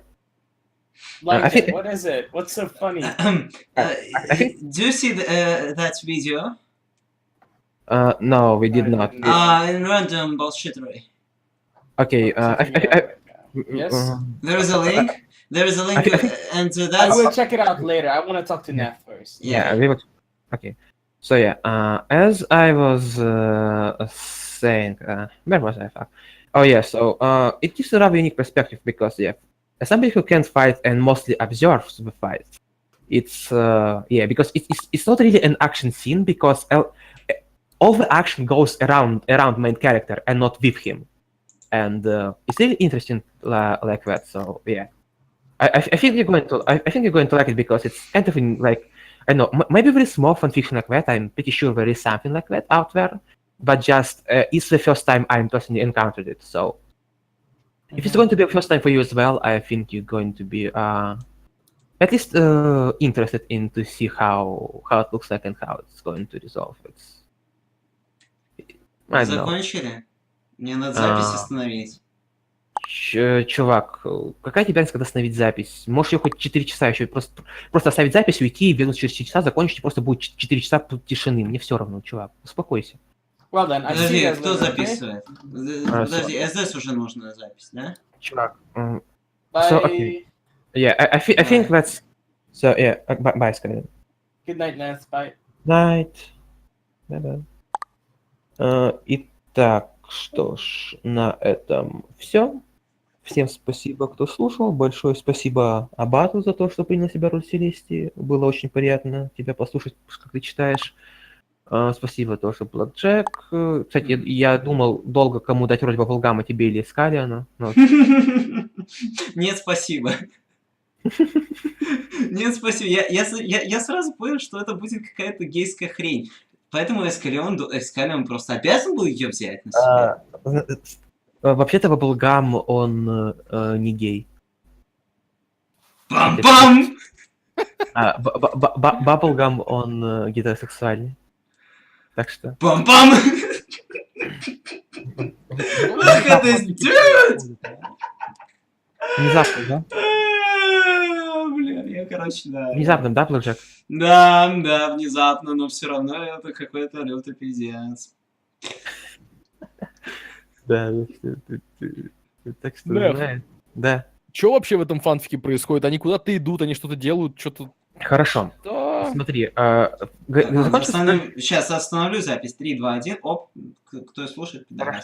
Like I think- what is it? What's so funny? I think- Do you see that video? No, we did I not. didn't know. In random bullshittery. Okay. Yes? There is a link. There is a link, I think- and I that's will check it out later. I want to talk to Yeah. Neff first. Yeah, we were. Okay. So yeah, as I was saying, where was I? Fuck. Oh yeah, so it gives a rather unique perspective because yeah, as somebody who can fight and mostly observes the fight, it's yeah, because it's not really an action scene because all the action goes around main character and not with him, and it's really interesting like that. So yeah, I think you're going to like it because it's kind of in like. I know, maybe there is more fanfiction like that. I'm pretty sure there is something like that out there, but just it's the first time I'm personally encountered it. So, if it's going to be the first time for you as well, I think you're going to be at least interested in to see how it looks like and how it's going to resolve. I don't know. закончили. Мне надо запись остановить. Чувак, какая тебе разница, когда остановить запись? Можешь ее хоть 4 часа еще просто оставить запись, уйти, вернуться через 4 часа, закончить, и просто будет 4 часа тишины. Мне все равно, чувак. Успокойся. Well then, I see Подожди, you guys кто later, okay? записывает? Подожди, СДС уже нужна запись, да? Чувак. Bye. So, okay. Yeah, I think that's... So, yeah, bye, Skyler. Good night, Neff. Bye. Night. Bye-bye. Итак, что ж, на этом все. Всем спасибо, кто слушал. Большое спасибо Абату за то, что принял себя роль Селестии. Было очень приятно тебя послушать, как ты читаешь. Спасибо тоже, Блэкджек. Кстати, я думал долго, кому дать роль Баблгама, тебе или Скалиану. Нет, спасибо. Нет, спасибо. Я сразу понял, что это будет какая-то гейская хрень. Поэтому Эскалион просто обязан был ее взять на себя. Вообще-то Баблгам, он не гей. Пам-пам! Баблгам, он гетеросексуальный. Так что... Пам-пам! Look at this dude! Внезапно, да? Бля, я, короче, да. Внезапно, да, Блэкджек? Да, внезапно, но все равно это какой-то лютый пиздец. Да, так что, Неф. знаешь, да. Что вообще в этом фанфике происходит? Они куда-то идут, они что-то делают, что-то... Хорошо. Да. Смотри, Сейчас остановлю запись. 3, 2, 1. Оп, кто слушает? Да.